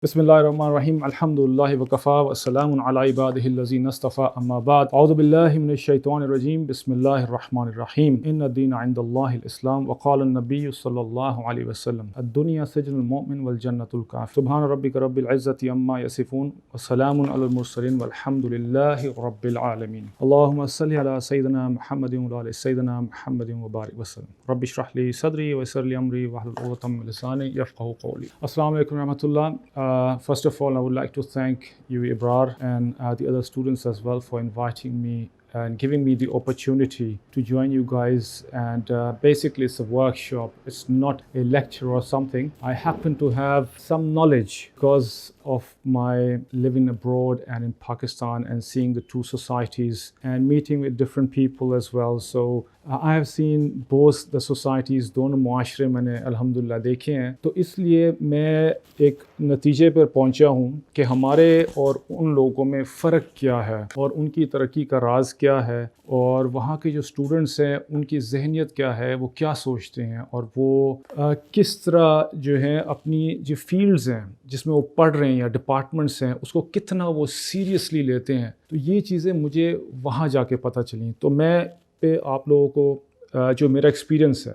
बिस्मिल्लाहिर्रहमानिर्रहीम अल्हम्दुलिल्लाहि वकफ़ा वस्सलामुन अला इबादिहिल्लज़ीना इस्तफ़ा अम्मा बाद अऊज़ु बिल्लाहि मिनश्शैतानिर्रजीम बिस्मिल्लाहिर्रहमानिर्रहीम इन्न दीन इंदल्लाहिल इस्लाम व क़ाला नबिय्यु सल्लल्लाहु अलैहि वसल्लम अद-दुनिया सिजनुल मुमिन वल जन्नतुल काफ़िर सुब्हान रब्बिका रब्बिल इज़्ज़ति अम्मा यसिफ़ून व सलामुन अलल मुरसलीन वल्हम्दुलिल्लाहि रब्बिल आलमीन अल्लाहुम्मा सल्लि अला सय्यिदिना मुहम्मदिन व अला सय्यिदिना मुहम्मदिन व बारिक वसल्लम रब्बि इश्रह ली सदरी व यस्सिर ली अमरी वहलुल उक़दतम मिन लिसानी यफ़क़हू क़ौली। अस्सलामु अलैकुम व रहमतुल्लाह। First of all, I would like to thank you, Ibrar, and the other students as well for inviting me and giving me the opportunity to join you guys. And basically, it's a workshop. It's not a lecture or something. I happen to have some knowledge because of my living abroad and in Pakistan and seeing the two societies and meeting with different people as well. So I have seen both the societies, दोनों मुआशरे मैंने अल्हम्दुलिल्लाह देखे हैं। तो इसलिए मैं एक नतीजे पर पहुंचा हूं कि हमारे और उन लोगों में फ़र्क क्या है और उनकी तरक्की का राज क्या है और वहाँ के जो स्टूडेंट्स हैं उनकी जहनियत क्या है, वो क्या सोचते हैं और वो किस तरह जो है अपनी जो फील्ड्स हैं जिसमें वो पढ़ रहे हैं या डिपार्टमेंट्स हैं उसको कितना वो सीरियसली लेते हैं। तो ये चीज़ें मुझे वहाँ जाके पता चली। तो मैं पे आप लोगों को जो मेरा एक्सपीरियंस है,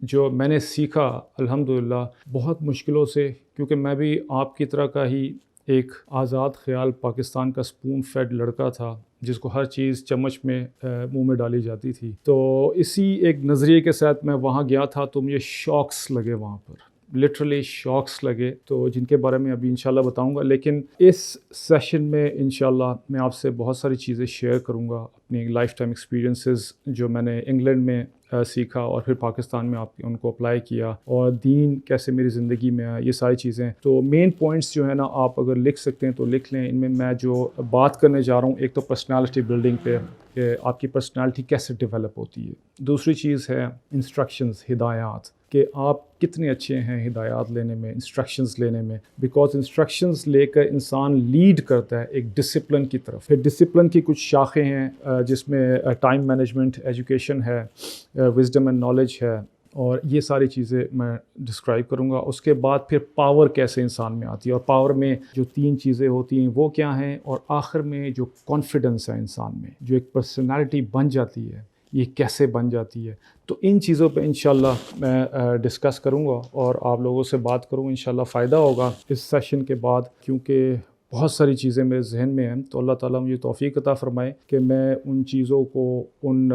जो मैंने सीखा अल्हम्दुलिल्लाह बहुत मुश्किलों से, क्योंकि मैं भी आपकी तरह का ही एक आज़ाद ख़याल पाकिस्तान का स्पून फेड लड़का था जिसको हर चीज़ चम्मच में मुंह में डाली जाती थी। तो इसी एक नज़रिए के साथ मैं वहाँ गया था तो मुझे शॉक्स लगे वहाँ पर, लिटरली शॉक्स लगे, तो जिनके बारे में अभी इंशाल्लाह बताऊंगा। लेकिन इस सेशन में इंशाल्लाह मैं आपसे बहुत सारी चीज़ें शेयर करूंगा, अपनी लाइफ टाइम एक्सपीरियंसेस जो मैंने इंग्लैंड में सीखा और फिर पाकिस्तान में आप उनको अप्लाई किया और दीन कैसे मेरी ज़िंदगी में आया, ये सारी चीज़ें। तो मेन पॉइंट्स जो है ना आप अगर लिख सकते हैं तो लिख लें। इनमें मैं जो बात करने जा रहा हूँ, एक तो पर्सनालिटी बिल्डिंग पे कि आपकी पर्सनालिटी कैसे डेवलप होती है। दूसरी चीज़ है इंस्ट्रक्शंस, हिदायत, कि आप कितने अच्छे हैं हिदायत लेने में, इंस्ट्रक्शंस लेने में। बिकॉज इंस्ट्रक्शंस लेकर इंसान लीड करता है एक डिसिप्लिन की तरफ। फिर डिसिप्लिन की कुछ शाखें हैं जिसमें टाइम मैनेजमेंट, एजुकेशन है, विजडम एंड नॉलेज है, और ये सारी चीज़ें मैं डिस्क्राइब करूँगा। उसके बाद फिर पावर कैसे इंसान में आती है और पावर में जो तीन चीज़ें होती हैं वो क्या हैं, और आखिर में जो कॉन्फिडेंस है इंसान में, जो एक पर्सनालिटी बन जाती है, ये कैसे बन जाती है। तो इन चीज़ों पे इंशाल्लाह मैं डिस्कस करूँगा और आप लोगों से बात करूँ। इंशाल्लाह फ़ायदा होगा इस सेशन के बाद, क्योंकि बहुत सारी चीज़ें मेरे जहन में हैं। तो अल्लाह ताला मुझे तौफ़ीक़ अता फ़रमाए कि मैं उन चीज़ों को, उन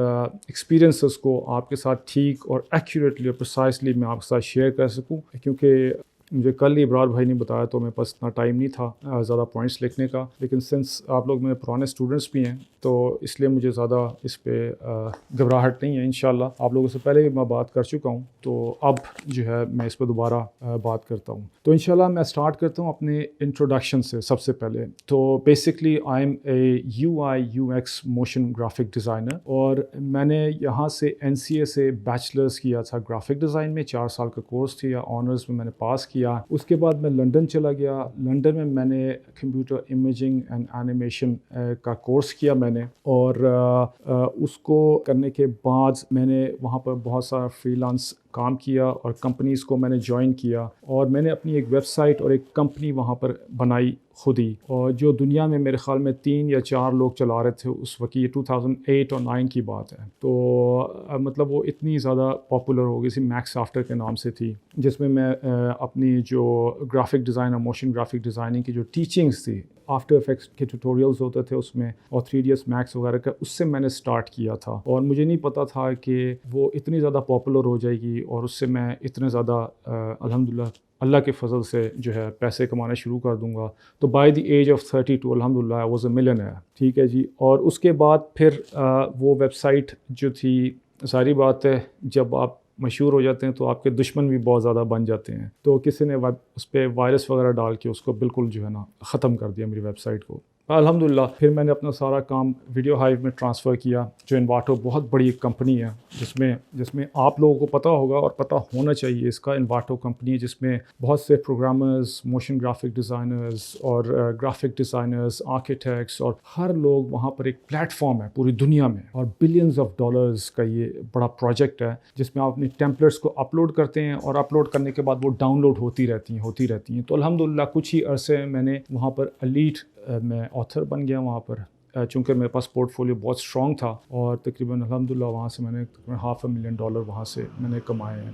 एक्सपीरियंसेस को आपके साथ ठीक और एक्यूरेटली और प्रिसाइसली मैं आपके साथ शेयर कर सकूँ। क्योंकि मुझे कल ही इब्रार भाई ने बताया तो मेरे पास इतना टाइम नहीं था ज़्यादा पॉइंट्स लिखने का, लेकिन सिंस आप लोग मेरे पुराने स्टूडेंट्स भी हैं तो इसलिए मुझे ज़्यादा इस पर घबराहट नहीं है। इंशाल्लाह आप लोगों से पहले भी मैं बात कर चुका हूँ, तो अब जो है मैं इस पर दोबारा बात करता हूँ। तो इंशाल्लाह मैं स्टार्ट करता हूँ अपने इंट्रोडक्शन से। सबसे पहले तो basically I am a UI/UX motion graphic designer, और मैंने यहाँ से NCA से बैचलर्स किया था ग्राफिक डिज़ाइन में, 4 साल का कोर्स थी, ऑनर्स में मैंने पास किया। उसके बाद मैं लंदन चला गया। लंदन में मैंने कंप्यूटर इमेजिंग एंड एनिमेशन का कोर्स किया मैंने, और उसको करने के बाद मैंने वहाँ पर बहुत सारा फ्रीलांस काम किया और कंपनीज़ को मैंने ज्वाइन किया, और मैंने अपनी एक वेबसाइट और एक कंपनी वहाँ पर बनाई खुद ही, और जो दुनिया में मेरे ख़्याल में 3 या 4 लोग चला रहे थे उस वक्त। ये 2008 और 9 की बात है। तो मतलब वो इतनी ज़्यादा पॉपुलर हो गई थी, मैक्स आफ्टर के नाम से थी, जिसमें मैं अपनी जो ग्राफिक डिज़ाइन और मोशन ग्राफिक डिज़ाइनिंग की जो टीचिंग्स थी, आफ्टर इफेक्ट्स के ट्यूटोरियल्स होते थे उसमें, और 3ds मैक्स वगैरह का, उससे मैंने स्टार्ट किया था। और मुझे नहीं पता था कि वो इतनी ज़्यादा पॉपुलर हो जाएगी और उससे मैं इतने ज़्यादा अल्हम्दुलिल्लाह अल्लाह के फ़ज़ल से जो है पैसे कमाना शुरू कर दूंगा। तो बाय द एज ऑफ 32 अल्हम्दुलिल्लाह आई वाज अ मिलियनेयर। ठीक है जी। और उसके बाद फिर वो वेबसाइट जो थी, सारी बात है जब आप मशहूर हो जाते हैं तो आपके दुश्मन भी बहुत ज़्यादा बन जाते हैं। तो किसी ने उस पर वायरस वगैरह डाल के उसको बिल्कुल जो है ना ख़त्म कर दिया मेरी वेबसाइट को। अल्हम्दुलिल्लाह फिर मैंने अपना सारा काम वीडियो हाइव में ट्रांसफ़र किया, जो इन्वाटो बहुत बड़ी एक कंपनी है जिसमें आप लोगों को पता होगा और पता होना चाहिए। इसका इन्वाटो कंपनी जिसमें बहुत से प्रोग्रामर्स, मोशन ग्राफिक डिज़ाइनर्स और ग्राफिक डिज़ाइनर्स, आर्किटेक्ट्स और हर लोग वहाँ पर एक प्लेटफॉर्म है पूरी दुनिया में, और बिलियंस ऑफ डॉलर्स का ये बड़ा प्रोजेक्ट है जिसमें आप अपने टेम्पलेट्स को अपलोड करते हैं और अपलोड करने के बाद वो डाउनलोड होती रहती हैं। तो अल्हम्दुलिल्लाह कुछ ही अरसे में मैंने वहाँ पर एलीट मैं ऑथर बन गया वहाँ पर, चूँकि मेरे पास पोर्टफोलियो बहुत स्ट्रॉन्ग था, और तकरीबन अल्हम्दुलिल्लाह वहाँ से मैंने तकरीबन $500,000 वहाँ से मैंने कमाए हैं।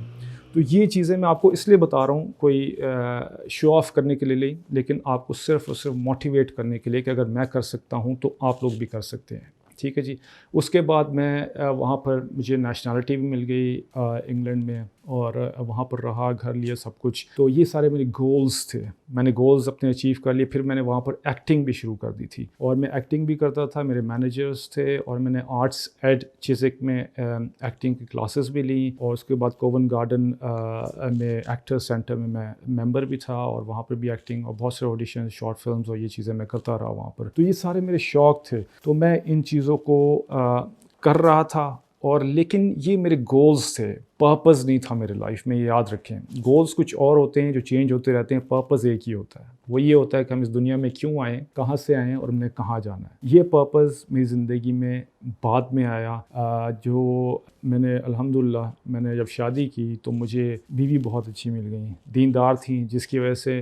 तो ये चीज़ें मैं आपको इसलिए बता रहा हूँ, कोई शो ऑफ़ करने के लिए नहीं, लेकिन आपको सिर्फ़ और सिर्फ मोटिवेट करने के लिए कि अगर मैं कर सकता हूँ तो आप लोग भी कर सकते हैं। ठीक है जी। उसके बाद मैं वहाँ पर मुझे नेशनलिटी भी मिल गई इंग्लैंड में, और वहाँ पर रहा, घर लिया, सब कुछ। तो ये सारे मेरे गोल्स थे, मैंने गोल्स अपने अचीव कर लिए। फिर मैंने वहाँ पर एक्टिंग भी शुरू कर दी थी, और मैं एक्टिंग भी करता था, मेरे मैनेजर्स थे, और मैंने आर्ट्स एड चिज़िक में एक्टिंग की क्लासेस भी ली, और उसके बाद कोवन गार्डन में एक्टर सेंटर में मैं मेंबर भी था, और वहाँ पर भी एक्टिंग और बहुत से ऑडिशन, शॉर्ट फिल्म्स और ये चीज़ें मैं करता रहा वहाँ पर। तो ये सारे मेरे शौक़ थे, तो मैं इन चीज़ों को कर रहा था, और लेकिन ये मेरे गोल्स थे, पर्पस नहीं था मेरे लाइफ में। ये याद रखें, गोल्स कुछ और होते हैं जो चेंज होते रहते हैं, पर्पस एक ही होता है। वो ये होता है कि हम इस दुनिया में क्यों आए, कहाँ से आए और हमने कहाँ जाना है। ये पर्पस मेरी ज़िंदगी में बाद में आया, जो मैंने अल्हम्दुलिल्लाह मैंने जब शादी की तो मुझे बीवी बहुत अच्छी मिल गई, दीनदार थी, जिसकी वजह से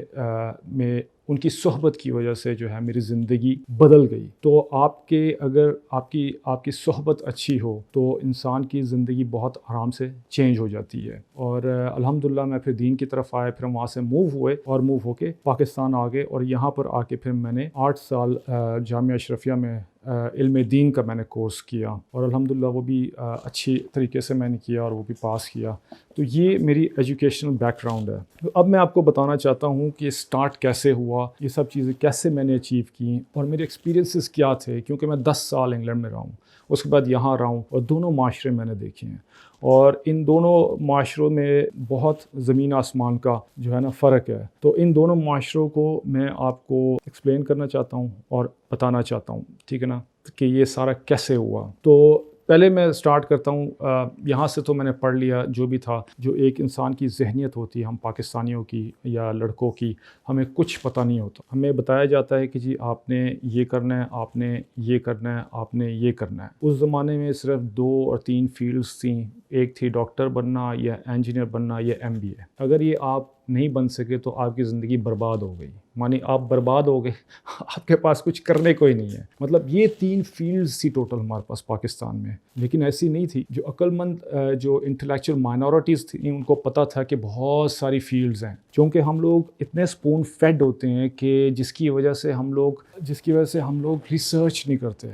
मैं उनकी सोहबत की वजह से जो है मेरी ज़िंदगी बदल गई। तो अगर आपकी सोहबत अच्छी हो तो इंसान की ज़िंदगी बहुत आराम से चेंज हो जाती है। और अल्हम्दुलिल्लाह मैं फिर दीन की तरफ आया, फिर वहाँ से मूव हुए और मूव होके पाकिस्तान आ गए, और यहाँ पर आके फिर मैंने 8 साल जामिया अशरफिया में इल्म दीन का मैंने कोर्स किया, और अल्हम्दुलिल्लाह वो भी अच्छी तरीके से मैंने किया और वो भी पास किया। तो ये मेरी एजुकेशनल बैकग्राउंड है। तो अब मैं आपको बताना चाहता हूँ कि स्टार्ट कैसे हुआ, ये सब चीज़ें कैसे मैंने अचीव की, और मेरे एक्सपीरियंसेस क्या थे, क्योंकि मैं 10 साल इंग्लैंड में रहा हूँ, उसके बाद यहाँ रहा हूँ, और दोनों माशरे मैंने देखे हैं, और इन दोनों माशरों में बहुत ज़मीन आसमान का जो है ना फ़र्क है। तो इन दोनों माशरों को मैं आपको एक्सप्लेन करना चाहता हूँ और बताना चाहता हूँ, ठीक है ना, कि ये सारा कैसे हुआ। तो पहले मैं स्टार्ट करता हूँ, यहाँ से तो मैंने पढ़ लिया जो भी था, जो एक इंसान की ज़हनियत होती है, हम पाकिस्तानियों की या लड़कों की, हमें कुछ पता नहीं होता। हमें बताया जाता है कि जी आपने ये करना है, आपने ये करना है, आपने ये करना है। उस ज़माने में सिर्फ 2 और 3 फील्ड्स थी, एक थी डॉक्टर बनना या इंजीनियर बनना या MBA। अगर ये आप नहीं बन सके तो आपकी ज़िंदगी बर्बाद हो गई, मानी आप बर्बाद हो गए आपके पास कुछ करने को ही नहीं है। मतलब ये 3 फील्ड्स थी टोटल हमारे पास पाकिस्तान में, लेकिन ऐसी नहीं थी। जो अक्लमंद जो इंटेलेक्चुअल माइनॉरिटीज़ थी उनको पता था कि बहुत सारी फील्ड्स हैं, क्योंकि हम लोग इतने स्पून फेड होते हैं कि जिसकी वजह से हम लोग रिसर्च नहीं करते,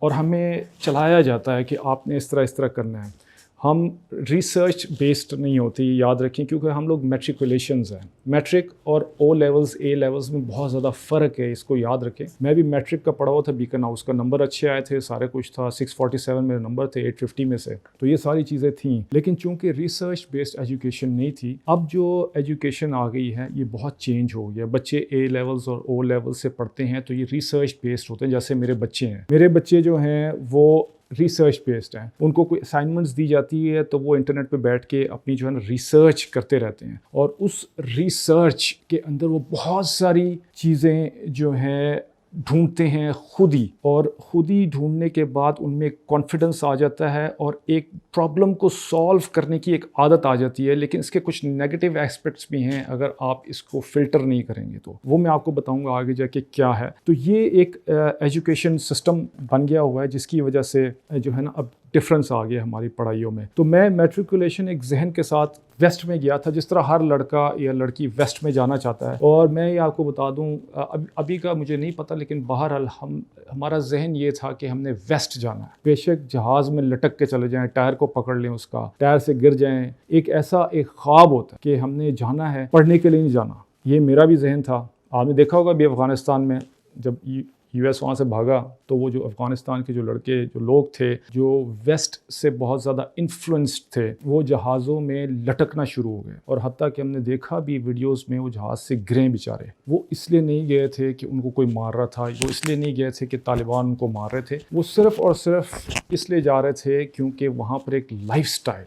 और हमें चलाया जाता है कि आपने इस तरह करना है। हम रिसर्च बेस्ड नहीं होती, याद रखें, क्योंकि हम लोग मैट्रिकुलेशंस हैं। मैट्रिक और O लेवल्स A लेवल्स में बहुत ज़्यादा फ़र्क है, इसको याद रखें। मैं भी मैट्रिक का पढ़ा हुआ था बीकन हाउस का, नंबर अच्छे आए थे, सारे कुछ था, 647 मेरे नंबर थे 850 में से, तो ये सारी चीज़ें थीं। लेकिन चूँकि रिसर्च बेस्ड एजुकेशन नहीं थी, अब जो एजुकेशन आ गई है ये बहुत चेंज हो गया। बच्चे A लेवल्स और O लेवल्स से पढ़ते हैं तो ये रिसर्च बेस्ड होते हैं। जैसे मेरे बच्चे जो हैं वो रिसर्च बेस्ड हैं, उनको कोई असाइनमेंट्स दी जाती है तो वो इंटरनेट पे बैठ के अपनी जो है ना रिसर्च करते रहते हैं, और उस रिसर्च के अंदर वो बहुत सारी चीज़ें जो हैं ढूंढते हैं खुद ही, और खुद ही ढूंढने के बाद उनमें कॉन्फिडेंस आ जाता है और एक प्रॉब्लम को सॉल्व करने की एक आदत आ जाती है। लेकिन इसके कुछ नेगेटिव एस्पेक्ट्स भी हैं, अगर आप इसको फ़िल्टर नहीं करेंगे तो वो मैं आपको बताऊंगा आगे जाके क्या है। तो ये एक एजुकेशन सिस्टम बन गया हुआ है जिसकी वजह से जो है ना अब डिफरेंस आ गया हमारी पढ़ाइयों में। तो मैं मैट्रिकुलेशन एक जहन के साथ वेस्ट में गया था, जिस तरह हर लड़का या लड़की वेस्ट में जाना चाहता है। और मैं ये आपको बता दूं, अभी का मुझे नहीं पता, लेकिन बहरहाल हमारा जहन ये था कि हमने वेस्ट जाना है। बेशक जहाज़ में लटक के चले जाएं, टायर को पकड़ लें, उसका टायर से गिर जाएं, एक ख्वाब होता है कि हमने जाना है, पढ़ने के लिए नहीं जाना। ये मेरा भी जहन था। आपने देखा होगा अभी अफ़गानिस्तान में जब यूएस वहाँ से भागा तो वो जो अफ़गानिस्तान के जो लड़के जो लोग थे जो वेस्ट से बहुत ज़्यादा इन्फ्लुएंस्ड थे वो जहाज़ों में लटकना शुरू हो गए और हत्ता कि हमने देखा भी वीडियोस में वो जहाज़ से गिरे बेचारे। वो इसलिए नहीं गए थे कि उनको कोई मार रहा था, वो इसलिए नहीं गए थे कि तालिबान उनको मार रहे थे, वो सिर्फ़ और सिर्फ इसलिए जा रहे थे क्योंकि वहाँ पर एक लाइफस्टाइल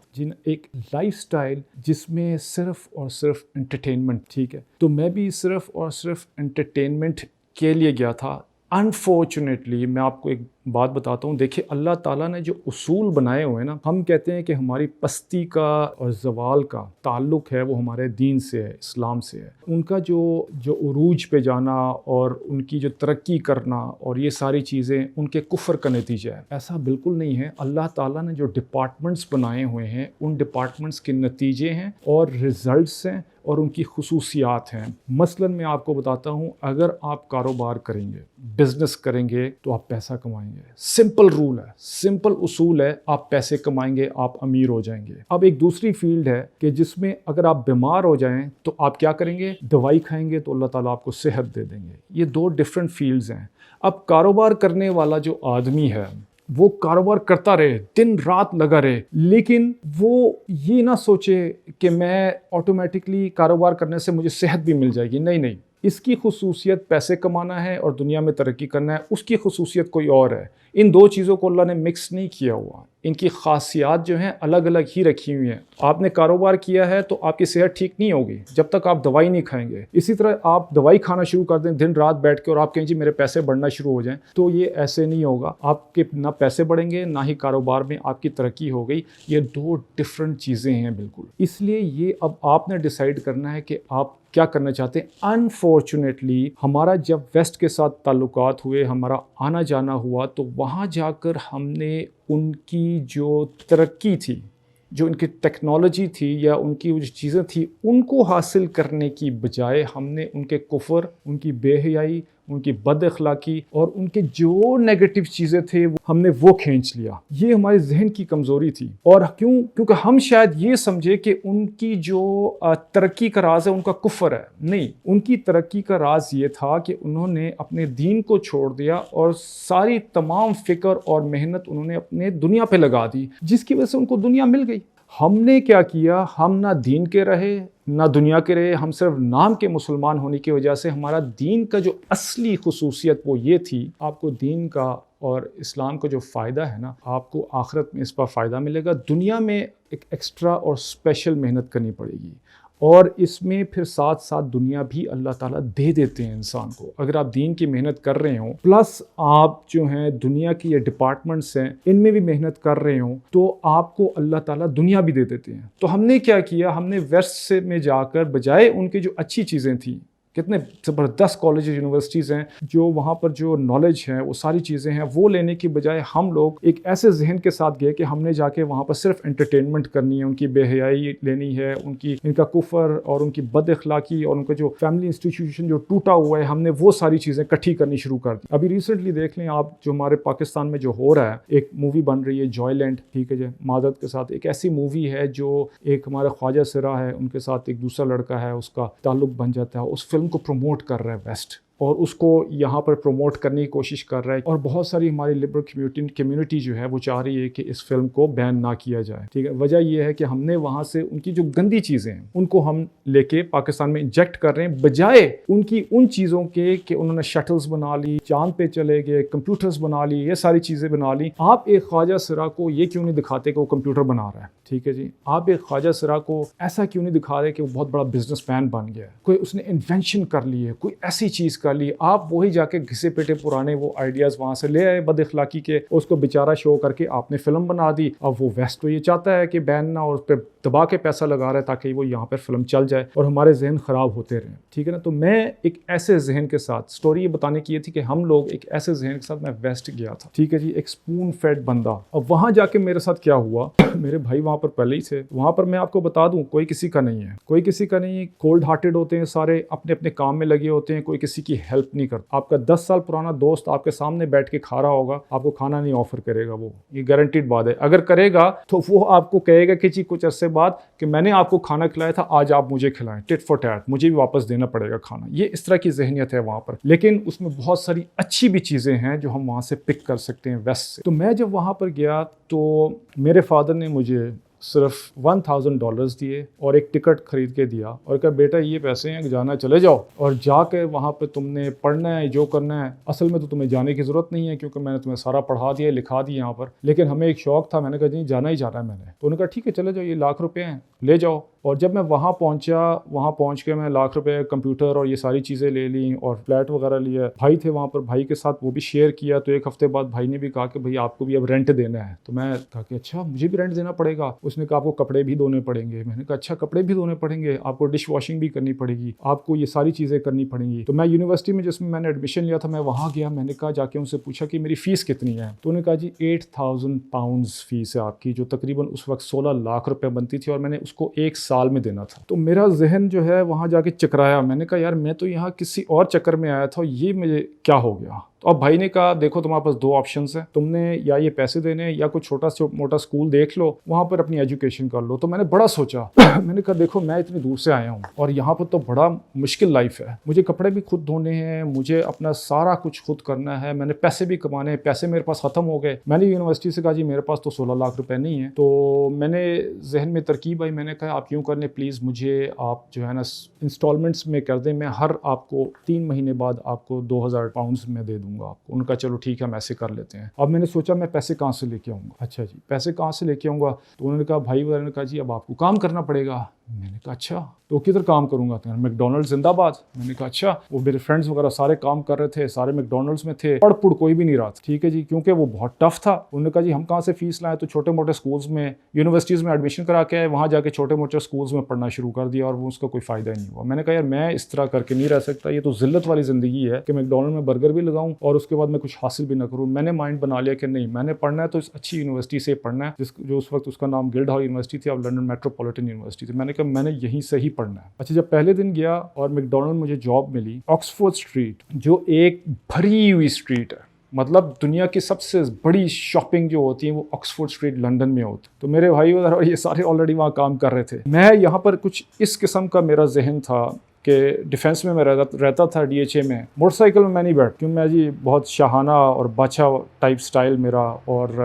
जिसमें सिर्फ़ और सिर्फ एंटरटेनमेंट, ठीक है। तो मैं भी सिर्फ़ और सिर्फ एंटरटेनमेंट के लिए गया था। अनफॉर्चुनेटली मैं आपको एक बात बताता हूँ, देखिए अल्लाह ताला ने जो उसूल बनाए हुए हैं ना, हम कहते हैं कि हमारी पस्ती का और ज़वाल का ताल्लुक़ है वो हमारे दीन से है, इस्लाम से है। उनका जो उरूज पे जाना और उनकी जो तरक्की करना और ये सारी चीज़ें उनके कुफ्र का नतीजा है, ऐसा बिल्कुल नहीं है। अल्लाह ताला ने जो डिपार्टमेंट्स बनाए हुए हैं उन डिपार्टमेंट्स के नतीजे हैं और रिज़ल्ट्स हैं और उनकी खुसूसियात हैं। मसलन मैं आपको बताता हूँ, अगर आप कारोबार करेंगे, बिजनेस करेंगे तो आप पैसा कमाएंगे। सिंपल रूल है, सिंपल उसूल है, आप पैसे कमाएंगे, आप अमीर हो जाएंगे। अब एक दूसरी फील्ड है कि जिसमें अगर आप बीमार हो जाएं तो आप क्या करेंगे, दवाई खाएंगे तो अल्लाह ताला आपको सेहत दे देंगे। ये दो डिफरेंट फील्ड्स हैं। अब कारोबार करने वाला जो आदमी है वो कारोबार करता रहे, दिन रात लगा रहे, लेकिन वो ये ना सोचे कि मैं ऑटोमेटिकली कारोबार करने से मुझे सेहत भी मिल जाएगी। नहीं नहीं, इसकी खुसूसियत पैसे कमाना है और दुनिया में तरक्की करना है, उसकी खुसूसियत कोई और है। इन दो चीज़ों को अल्लाह ने मिक्स नहीं किया हुआ, इनकी खासियात जो हैं अलग अलग ही रखी हुई हैं। आपने कारोबार किया है तो आपकी सेहत ठीक नहीं होगी जब तक आप दवाई नहीं खाएंगे। इसी तरह आप दवाई खाना शुरू कर दें दिन रात बैठ के और आप कहें जी मेरे पैसे बढ़ना शुरू हो जाएं, तो ये ऐसे नहीं होगा। आपके ना पैसे बढ़ेंगे ना ही कारोबार में आपकी तरक्की हो गई। ये दो डिफरेंट चीज़ें हैं बिल्कुल। इसलिए ये अब आपने डिसाइड करना है कि आप क्या करना चाहते हैं। अनफॉर्चुनेटली हमारा जब वेस्ट के साथ ताल्लुकात हुए, हमारा आना जाना हुआ, तो वहाँ जाकर हमने उनकी जो तरक्की थी, जो उनकी टेक्नोलॉजी थी या उनकी जो चीज़ें थी, उनको हासिल करने की बजाय हमने उनके कुफ्र, उनकी बेहयाई, उनकी बदअखलाकी और उनके जो नेगेटिव चीज़ें थे हमने वो खींच लिया। ये हमारे जहन की कमज़ोरी थी। और क्योंकि हम शायद ये समझे कि उनकी जो तरक्की का राज है उनका कुफ्र है। नहीं, उनकी तरक्की का राज ये था कि उन्होंने अपने दीन को छोड़ दिया और सारी तमाम फ़िक्र और मेहनत उन्होंने अपने दुनिया पे लगा दी, जिसकी वजह से उनको दुनिया मिल गई। हमने क्या किया, हम ना दीन के रहे ना दुनिया के रहे, हम सिर्फ नाम के मुसलमान होने की वजह से हमारा दीन का जो असली खुसूसियत वो ये थी। आपको दीन का और इस्लाम का जो फ़ायदा है ना, आपको आखिरत में इस पर फ़ायदा मिलेगा। दुनिया में एक एक्स्ट्रा और स्पेशल मेहनत करनी पड़ेगी और इसमें फिर साथ साथ दुनिया भी अल्लाह ताला दे देते हैं इंसान को। अगर आप दीन की मेहनत कर रहे हो प्लस आप जो हैं दुनिया की ये डिपार्टमेंट्स हैं इनमें भी मेहनत कर रहे हो तो आपको अल्लाह ताला दुनिया भी दे देते हैं। तो हमने क्या किया, हमने वेस्ट से में जाकर बजाय उनकी जो अच्छी चीज़ें थी, कितने ज़बरदस्त कॉलेज यूनिवर्सिटीज़ हैं, जो वहाँ पर जो नॉलेज है वो सारी चीज़ें हैं, वो लेने की बजाय हम लोग एक ऐसे जहन के साथ गए कि हमने जाके वहाँ पर सिर्फ एंटरटेनमेंट करनी है, उनकी बेहयाई लेनी है, इनका कुफ्र और उनकी बदअखलाकी और उनका जो फैमिली इंस्टीट्यूशन जो टूटा हुआ है, हमने वो सारी चीज़ें इकट्ठी करनी शुरू कर दी। अभी रिसेंटली देख लें आप, जो हमारे पाकिस्तान में जो हो रहा है, एक मूवी बन रही है जॉयलैंड, ठीक है जी, मादत के साथ। एक ऐसी मूवी है जो एक हमारा ख्वाजा सिरा है, उनके साथ एक दूसरा लड़का है, उसका ताल्लुक बन जाता है। उस फिल्म को प्रमोट कर रहा है वेस्ट और उसको यहाँ पर प्रमोट करने की कोशिश कर रहा है और बहुत सारी हमारी लिबरल कम्युनिटी जो है वो चाह रही है कि इस फिल्म को बैन ना किया जाए। ठीक है, वजह यह है कि हमने वहाँ से उनकी जो गंदी चीज़ें हैं उनको हम लेके पाकिस्तान में इंजेक्ट कर रहे हैं, बजाय उनकी उन चीज़ों के कि उन्होंने शटल्स बना ली, चांद पे चले गए, कंप्यूटर्स बना ली, ये सारी चीज़ें बना ली। आप एक ख्वाजा सिरा को ये क्यों नहीं दिखाते कि वो कंप्यूटर बना रहा है? ठीक है जी, आप एक ख्वाजा सिरा को ऐसा क्यों नहीं दिखा रहे कि वो बहुत बड़ा बिजनेसमैन बन गया है, कोई उसने इन्वेंशन कर ली है, कोई ऐसी चीज़ कर ली। आप वही जाके घिसे पेटे पुराने वो आइडियाज़ वहाँ से ले आए बद इखलाकी के, उसको बेचारा शो करके आपने फिल्म बना दी। अब वो वेस्ट तो ये चाहता है कि बैन ना, और उस पर दबा के पैसा लगा रहा है ताकि वो यहाँ पर फिल्म चल जाए और हमारे जहन ख़राब होते रहें। ठीक है ना, तो मैं एक ऐसे जहन के साथ, स्टोरी ये बताने की ये थी कि हम लोग एक ऐसे जहन के साथ मैं वेस्ट गया था। ठीक है जी, एक स्पून फेड बंदा। अब वहाँ जाके मेरे साथ क्या हुआ, मेरे भाई वहाँ पर पहले ही थे। वहाँ पर मैं आपको बता दूँ, कोई किसी का नहीं है, कोई किसी का नहीं है, कोल्ड हार्टेड होते हैं सारे, अपने अपने काम में लगे होते हैं, कोई किसी की हेल्प नहीं करता। आपका 10 साल पुराना दोस्त आपके सामने बैठ के खा रहा होगा, आपको खाना नहीं ऑफर करेगा, वो ये गारंटीड बात है। अगर करेगा तो वो आपको कहेगा कि जी कुछ अरसे बाद कि मैंने आपको खाना खिलाया था, आज आप मुझे खिलाएं, टिट फॉर टैट, मुझे भी वापस देना पड़ेगा खाना। ये इस तरह की जहनियत है वहाँ पर। लेकिन उसमें बहुत सारी अच्छी भी चीज़ें हैं जो हम वहाँ से पिक कर सकते हैं वेस्ट से। तो मैं जब वहाँ पर गया तो मेरे फादर ने मुझे सिर्फ $1000 दिए और एक टिकट खरीद के दिया और कहा बेटा ये पैसे हैं, जाना चले जाओ और जाके वहाँ पे तुमने पढ़ना है, जो करना है। असल में तो तुम्हें जाने की ज़रूरत नहीं है क्योंकि मैंने तुम्हें सारा पढ़ा दिया, लिखा दिया यहाँ पर, लेकिन हमें एक शौक़ था। मैंने कहा जी जाना ही जाना है मैंने। तो उन्होंने कहा ठीक है चले जाओ, ये ₹1,00,000 हैं, ले जाओ। और जब मैं वहाँ पहुँचा, वहाँ पहुँच के मैं ₹1,00,000 कंप्यूटर और ये सारी चीज़ें ले ली और फ्लैट वगैरह लिया। भाई थे वहाँ पर, भाई के साथ वो भी शेयर किया। तो एक हफ्ते बाद भाई ने भी कहा कि भाई आपको भी अब रेंट देना है। तो मैं कहा कि अच्छा मुझे भी रेंट देना पड़ेगा। उसने कहा आपको कपड़े भी धोने पड़ेंगे। मैंने कहा अच्छा कपड़े भी धोने पड़ेंगे, आपको डिश वॉशिंग भी करनी पड़ेगी, आपको ये सारी चीज़ें करनी पड़ेंगी। तो मैं यूनिवर्सिटी में जिसमें मैंने एडमिशन लिया था, मैं वहाँ गया, मैंने कहा जाके उनसे पूछा कि मेरी फ़ीस कितनी है। तो उन्होंने कहा जी £8,000 फ़ीस है आपकी, जो तकरीबन उस वक्त ₹16,00,000 बनती थी और मैंने उसको 1 साल में देना था। तो मेरा जहन जो है वहाँ जाके चकराया। मैंने कहा यार मैं तो यहाँ किसी और चक्कर में आया था, ये मुझे क्या हो गया। तो अब भाई ने कहा देखो तुम्हारे पास 2 ऑप्शंस हैं, तुमने या ये पैसे देने या कुछ छोटा से मोटा स्कूल देख लो, वहाँ पर अपनी एजुकेशन कर लो। तो मैंने बड़ा सोचा मैंने कहा देखो मैं इतनी दूर से आया हूँ और यहाँ पर तो बड़ा मुश्किल लाइफ है, मुझे कपड़े भी खुद धोने हैं, मुझे अपना सारा कुछ खुद करना है, मैंने पैसे भी कमाने हैं, पैसे मेरे पास ख़त्म हो गए। मैंने यूनिवर्सिटी से कहा जी मेरे पास तो ₹16,00,000 नहीं है। तो मैंने जहन में तरकीब आई, मैंने कहा आप यूँ कर लें प्लीज़, मुझे आप जो है ना इंस्टॉलमेंट्स में कर दें, मैं हर आपको 3 महीने बाद आपको £2,000 में दे दूँगा आपको। उनका चलो ठीक है हम ऐसे कर लेते हैं। अब मैंने सोचा मैं पैसे कहाँ से लेके आऊँगा। अच्छा जी पैसे कहाँ से लेके आऊँगा। तो उन्होंने कहा भाई वगैरह ने कहा जी अब आपको काम करना पड़ेगा। मैंने कहा अच्छा तो किधर काम करूँगा। तो मैकडॉनल्ड्स जिंदाबाद। मैंने कहा अच्छा। वो मेरे फ्रेंड्स वगैरह सारे काम कर रहे थे, सारे मैकडॉनल्ड्स में थे, पढ़ पुढ़ कोई भी नहीं रहा था। ठीक है जी, क्योंकि वो बहुत टफ था। उन्होंने कहा जी हम कहाँ से फीस लाएं। तो छोटे मोटे स्कूल्स में, यूनिवर्सिटीज़ में एडमिशन करा के आए, वहाँ जाके छोटे मोटे स्कूल्स में पढ़ना शुरू कर दिया और वो उसका कोई फ़ायदा ही नहीं हुआ। मैंने कहा यार मैं इस तरह करके नहीं रह सकता, ये तो ज़िल्लत वाली ज़िंदगी है कि मैकडॉनल्ड में बर्गर भी लगाऊँ और उसके बाद मैं कुछ हासिल भी ना करूँ। मैंने माइंड बना लिया कि नहीं, मैंने पढ़ना है तो इस अच्छी यूनिवर्सिटी से पढ़ना है, जो उस वक्त उसका नाम गिल्डहॉल यूनिवर्सिटी थी, अब लंदन मेट्रोपॉलिटन यूनिवर्सिटी थी। मैंने कहा मैंने यहीं से ही पढ़ना है। अच्छा जब पहले दिन गया और मैकडॉनल्ड मुझे जॉब मिली, ऑक्सफोर्ड स्ट्रीट जो एक भरी हुई स्ट्रीट है, मतलब दुनिया की सबसे बड़ी शॉपिंग जो होती है वो ऑक्सफोर्ड स्ट्रीट लंदन में होती। तो मेरे भाई वगैरह ये सारे ऑलरेडी वहाँ काम कर रहे थे। मैं यहाँ पर कुछ इस किस्म का मेरा जहन था कि डिफेंस में मैं रहता था DHA में। मोटरसाइकिल में मैं नहीं बैठ, क्योंकि मैं जी बहुत शाहाना और बादशाह टाइप स्टाइल मेरा, और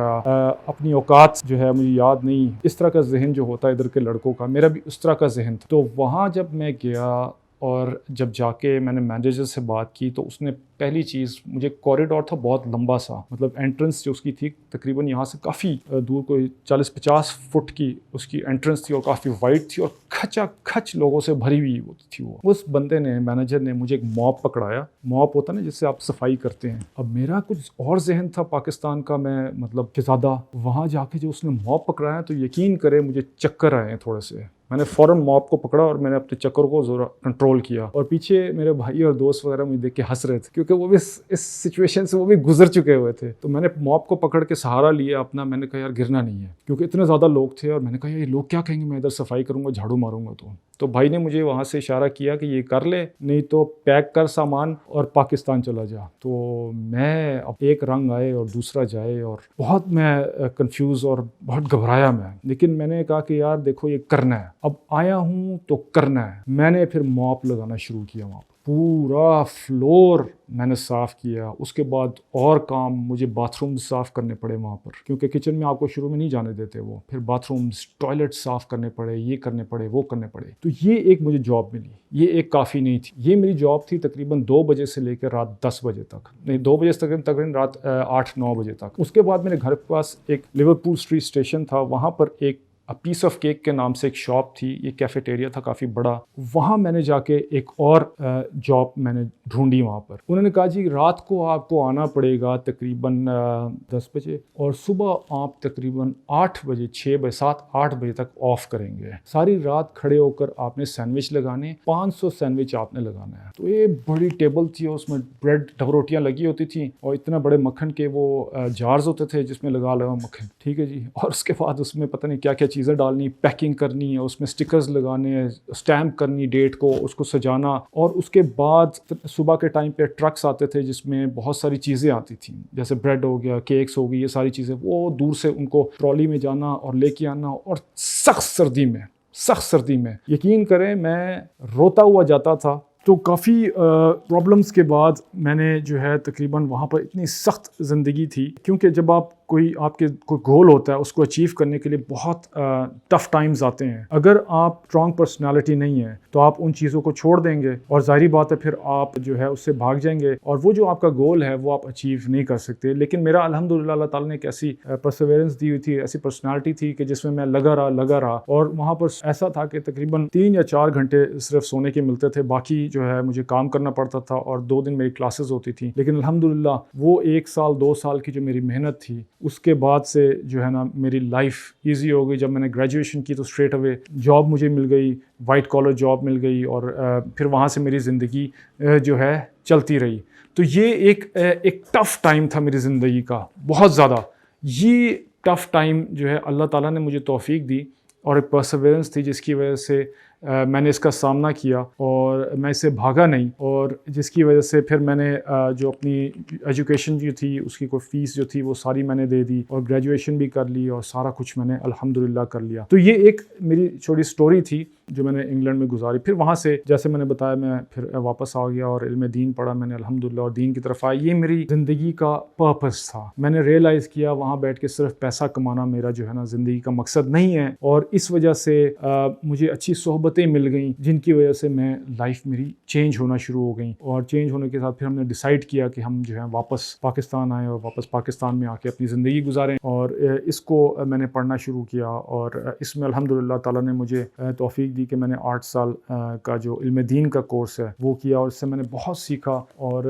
अपनी औकात जो है मुझे याद नहीं। इस तरह का जहन जो होता है इधर के लड़कों का, मेरा भी उस तरह का जहन था। तो वहाँ जब मैं गया और जब जाके मैंने मैनेजर से बात की तो उसने पहली चीज़, मुझे कॉरिडोर था बहुत लंबा सा, मतलब एंट्रेंस जो उसकी थी तकरीबन यहाँ से काफ़ी दूर, कोई 40-50 फुट की उसकी एंट्रेंस थी और काफ़ी वाइड थी और खचा खच लोगों से भरी हुई थी वो। उस बंदे ने, मैनेजर ने मुझे एक मॉप पकड़ाया। मॉप होता है ना जिससे आप सफाई करते हैं। अब मेरा कुछ और जहन था पाकिस्तान का, मैं मतलब कि ज़्यादा, वहाँ जाके जो उसने मॉप पकड़ाया तो यकीन करें मुझे चक्कर आए थोड़े से। मैंने फ़ौरन मॉप को पकड़ा और मैंने अपने चक्कर को ज़रा कंट्रोल किया। और पीछे मेरे भाई और दोस्त वगैरह मुझे देख के हंस रहे थे क्योंकि वो भी इस सिचुएशन से वो भी गुजर चुके हुए थे। तो मैंने मॉप को पकड़ के सहारा लिया अपना। मैंने कहा यार गिरना नहीं है, क्योंकि इतने ज़्यादा लोग थे और मैंने कहा ये लोग क्या कहेंगे मैं इधर सफाई करूँगा, झाड़ू मारूंगा। तो भाई ने मुझे वहाँ से इशारा किया कि ये कर ले, नहीं तो पैक कर सामान और पाकिस्तान चला जा। तो मैं, अब एक रंग आए और दूसरा जाए और बहुत मैं कंफ्यूज और बहुत घबराया मैं। लेकिन मैंने कहा कि यार देखो ये करना है, अब आया हूँ तो करना है। मैंने फिर मॉप लगाना शुरू किया, वहाँ पूरा फ्लोर मैंने साफ़ किया। उसके बाद और काम, मुझे बाथरूम साफ़ करने पड़े वहाँ पर, क्योंकि किचन में आपको शुरू में नहीं जाने देते वो। फिर बाथरूम्स, टॉयलेट साफ़ करने पड़े, ये करने पड़े, वो करने पड़े। तो ये एक मुझे जॉब मिली। ये एक काफ़ी नहीं थी। ये मेरी जॉब थी तकरीबन 2 बजे से लेकर रात 10 बजे तक, नहीं 2 बजे से तकरीबन रात 8-9 बजे तक। उसके बाद मेरे घर के पास एक लिवरपूल स्ट्रीट स्टेशन था, वहाँ पर एक पीस ऑफ केक के नाम से एक शॉप थी, ये कैफेटेरिया था काफ़ी बड़ा। वहाँ मैंने जाके एक और जॉब मैंने ढूंढी वहाँ पर। उन्होंने कहा जी रात को आपको आना पड़ेगा तकरीबन 10 बजे और सुबह आप तकरीबन 8 बजे, 6 बजे, 7-8 बजे तक ऑफ करेंगे। सारी रात खड़े होकर आपने सैंडविच लगाने, 500 सैंडविच आपने लगाना है। तो ये बड़ी टेबल थी और उसमें ब्रेड, डबल रोटियाँ लगी होती थी और इतने बड़े मक्खन के वो जार्स होते थे जिसमें लगा मक्खन। ठीक है जी। और उसके बाद उसमें पता नहीं क्या क्या चीज़ें डालनी, पैकिंग करनी है, उसमें स्टिकर्स लगाने, स्टैम्प करनी डेट को, उसको सजाना। और उसके बाद सुबह के टाइम पे ट्रक्स आते थे जिसमें बहुत सारी चीज़ें आती थी, जैसे ब्रेड हो गया, केक्स हो गई, ये सारी चीज़ें। वो दूर से उनको ट्रॉली में जाना और लेके आना, और सख्त सर्दी में सख्त सर्दी में। यकीन करें मैं रोता हुआ जाता था। तो काफ़ी प्रॉब्लम्स के बाद मैंने जो है तकरीबन वहाँ पर इतनी सख्त ज़िंदगी थी, क्योंकि जब आप आपके कोई गोल होता है उसको अचीव करने के लिए बहुत टफ टाइम्स आते हैं। अगर आप स्ट्रॉन्ग पर्सनालिटी नहीं है तो आप उन चीज़ों को छोड़ देंगे और जाहिर बात है फिर आप जो है उससे भाग जाएंगे और वो जो आपका गोल है वो आप अचीव नहीं कर सकते। लेकिन मेरा अल्हम्दुलिल्लाह अल्लाह ताला ने एक ऐसी परसेवरेंस दी हुई थी, ऐसी पर्सनालिटी थी कि जिसमें मैं लगा रहा और वहाँ पर ऐसा था कि तकरीबन 3 या 4 घंटे सिर्फ सोने के मिलते थे, बाकी जो है मुझे काम करना पड़ता था और 2 दिन मेरी क्लासेस होती थी। लेकिन अल्हम्दुलिल्लाह वो 1 साल 2 साल की जो मेरी मेहनत थी उसके बाद से जो है ना मेरी लाइफ इजी हो गई। जब मैंने ग्रेजुएशन की तो स्ट्रेट अवे जॉब मुझे मिल गई, वाइट कॉलर जॉब मिल गई और फिर वहाँ से मेरी ज़िंदगी जो है चलती रही। तो ये एक टफ़ टाइम था मेरी ज़िंदगी का, बहुत ज़्यादा। ये टफ़ टाइम जो है अल्लाह ताला ने मुझे तौफीक दी और एक परसेवरेंस थी जिसकी वजह से मैंने इसका सामना किया और मैं इससे भागा नहीं, और जिसकी वजह से फिर मैंने जो अपनी एजुकेशन जो थी उसकी कोई फ़ीस जो थी वो सारी मैंने दे दी और ग्रेजुएशन भी कर ली और सारा कुछ मैंने अल्हम्दुलिल्लाह कर लिया। तो ये एक मेरी छोटी स्टोरी थी जो मैंने इंग्लैंड में गुजारी। फिर वहाँ से जैसे मैंने बताया मैं फिर वापस आ गया और इल्म दीन पढ़ा मैंने अल्हम्दुलिल्लाह और दीन की तरफ आया। ये मेरी ज़िंदगी का पर्पस था। मैंने रियलाइज़ किया वहाँ बैठ के सिर्फ पैसा कमाना मेरा जो है ना ज़िंदगी का मकसद नहीं है, और इस वजह से मुझे अच्छी सोहबतें मिल गई जिनकी वजह से मैं लाइफ मेरी चेंज होना शुरू हो गई। और चेंज होने के साथ फिर हमने डिसाइड किया कि हम जो है वापस पाकिस्तान आए और वापस पाकिस्तान में आके अपनी ज़िंदगी गुजारें, और इसको मैंने पढ़ना शुरू किया और इसमें अल्हम्दुलिल्लाह ताला ने मुझे तौफीक दी कि मैंने 8 साल का जो इल्म दीन का कोर्स है वो किया और इससे मैंने बहुत सीखा और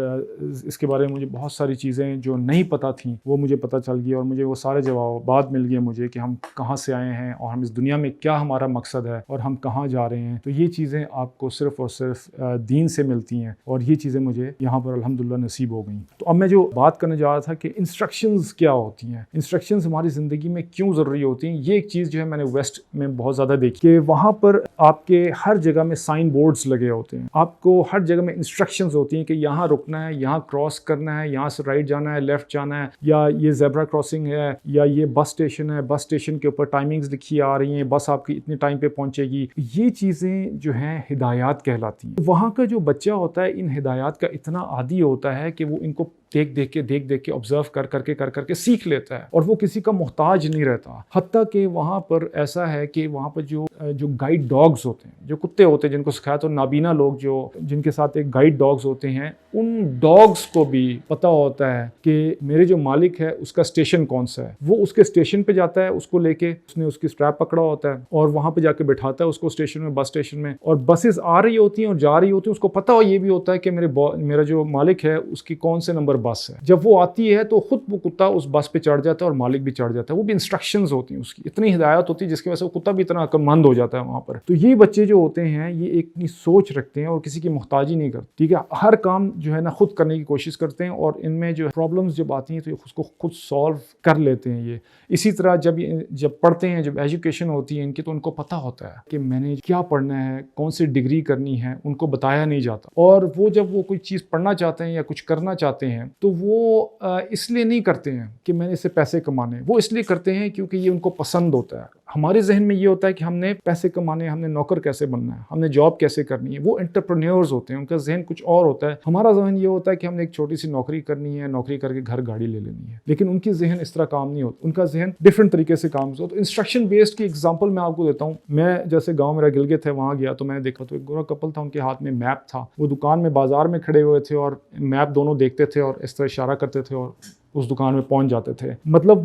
इसके बारे में मुझे बहुत सारी चीज़ें जो नहीं पता थी वो मुझे पता चल गई और मुझे वो सारे जवाब बाद मिल गए मुझे कि हम कहाँ से आए हैं और हम इस दुनिया में क्या हमारा मकसद है और हम कहाँ जा रहे हैं। तो ये चीज़ें आपको सिर्फ और सिर्फ दीन से मिलती हैं और ये चीज़ें मुझे यहाँ पर अल्हम्दुलिल्लाह नसीब हो गई। तो अब मैं जो बात करने जा रहा था कि इंस्ट्रक्शंस क्या होती हैं, इंस्ट्रक्शंस हमारी ज़िंदगी में क्यों ज़रूरी होती हैं। ये एक चीज़ जो है मैंने वेस्ट में बहुत ज़्यादा देखी कि वहाँ पर आपके हर जगह में साइन बोर्ड्स लगे होते हैं, आपको हर जगह में इंस्ट्रक्शंस होती हैं कि यहाँ रुकना है, यहाँ क्रॉस करना है, यहाँ से राइट जाना है, लेफ्ट जाना है, या ये ज़ेब्रा क्रॉसिंग है, या ये बस स्टेशन है, बस स्टेशन के ऊपर टाइमिंग्स लिखी आ रही हैं, बस आपकी इतने टाइम पे पहुँचेगी। ये चीज़ें जो हैं हिदायत कहलाती हैं। वहाँ का जो बच्चा होता है इन हिदायत का इतना आदी होता है कि वो इनको देख देख के ऑब्जर्व कर करके सीख लेता है और वो किसी का मोहताज नहीं रहता। हत्ता कि वहाँ पर ऐसा है कि वहाँ पर जो गाइड डॉग्स होते हैं, जो कुत्ते होते हैं जिनको सिखाया, तो नाबीना लोग जो जिनके साथ एक गाइड डॉग्स होते हैं, उन डॉग्स को भी पता होता है कि मेरे जो मालिक है उसका स्टेशन कौन सा है। वो उसके स्टेशन पे जाता है, उसको लेके उसने उसकी स्ट्रैप पकड़ा होता है और वहाँ पे जाके बैठाता है उसको स्टेशन में, बस स्टेशन में, और बसेस आ रही होती हैं और जा रही होती हैं। उसको पता ये भी होता है कि मेरा जो मालिक है उसकी कौन से नंबर बस है। जब वो आती है तो खुद वो कुत्ता उस बस पे चढ़ जाता है और मालिक भी चढ़ जाता है। वो भी इंस्ट्रक्शंस होती हैं उसकी, इतनी हिदायत होती है जिसकी वजह से वो कुत्ता भी इतना अक्लमंद हो जाता है वहाँ पर। तो ये बच्चे जो होते हैं ये एक अपनी सोच रखते हैं और किसी की मोहताजी नहीं करते, ठीक है। हर काम जो है ना खुद करने की कोशिश करते हैं और इनमें जो प्रॉब्लम्स जब आती हैं तो उसको खुद सॉल्व कर लेते हैं ये। इसी तरह जब पढ़ते हैं, जब एजुकेशन होती है इनकी, तो उनको पता होता है कि मैंने क्या पढ़ना है, कौन सी डिग्री करनी है, उनको बताया नहीं जाता। और वो जब वो कोई चीज़ पढ़ना चाहते हैं या कुछ करना चाहते हैं तो वो इसलिए नहीं करते हैं कि मैंने इससे पैसे कमाने, वो इसलिए करते हैं क्योंकि ये उनको पसंद होता है। हमारे जहन में ये होता है कि हमने पैसे कमाने, हमने नौकर कैसे बनना है, हमने जॉब कैसे करनी है। वो एंटरप्रेन्योर्स होते हैं, उनका जहन कुछ और होता है। हमारा जहन ये होता है कि हमने एक छोटी सी नौकरी करनी है, नौकरी करके घर गाड़ी ले लेनी है। लेकिन उनकी जहन इस तरह काम नहीं होता, उनका जहन डिफरेंट तरीके से काम होता है। तो इंस्ट्रक्शन बेस्ड की एग्जाम्पल मैं आपको देता हूँ। मैं जैसे गाँव मेरा गिलगित है, वहाँ गया तो मैंने देखा तो एक गोरा कपल था, उनके हाथ में मैप था। वो दुकान में बाजार में खड़े हुए थे और मैप दोनों देखते थे और इस तरह इशारा करते थे और उस दुकान में पहुंच जाते थे। मतलब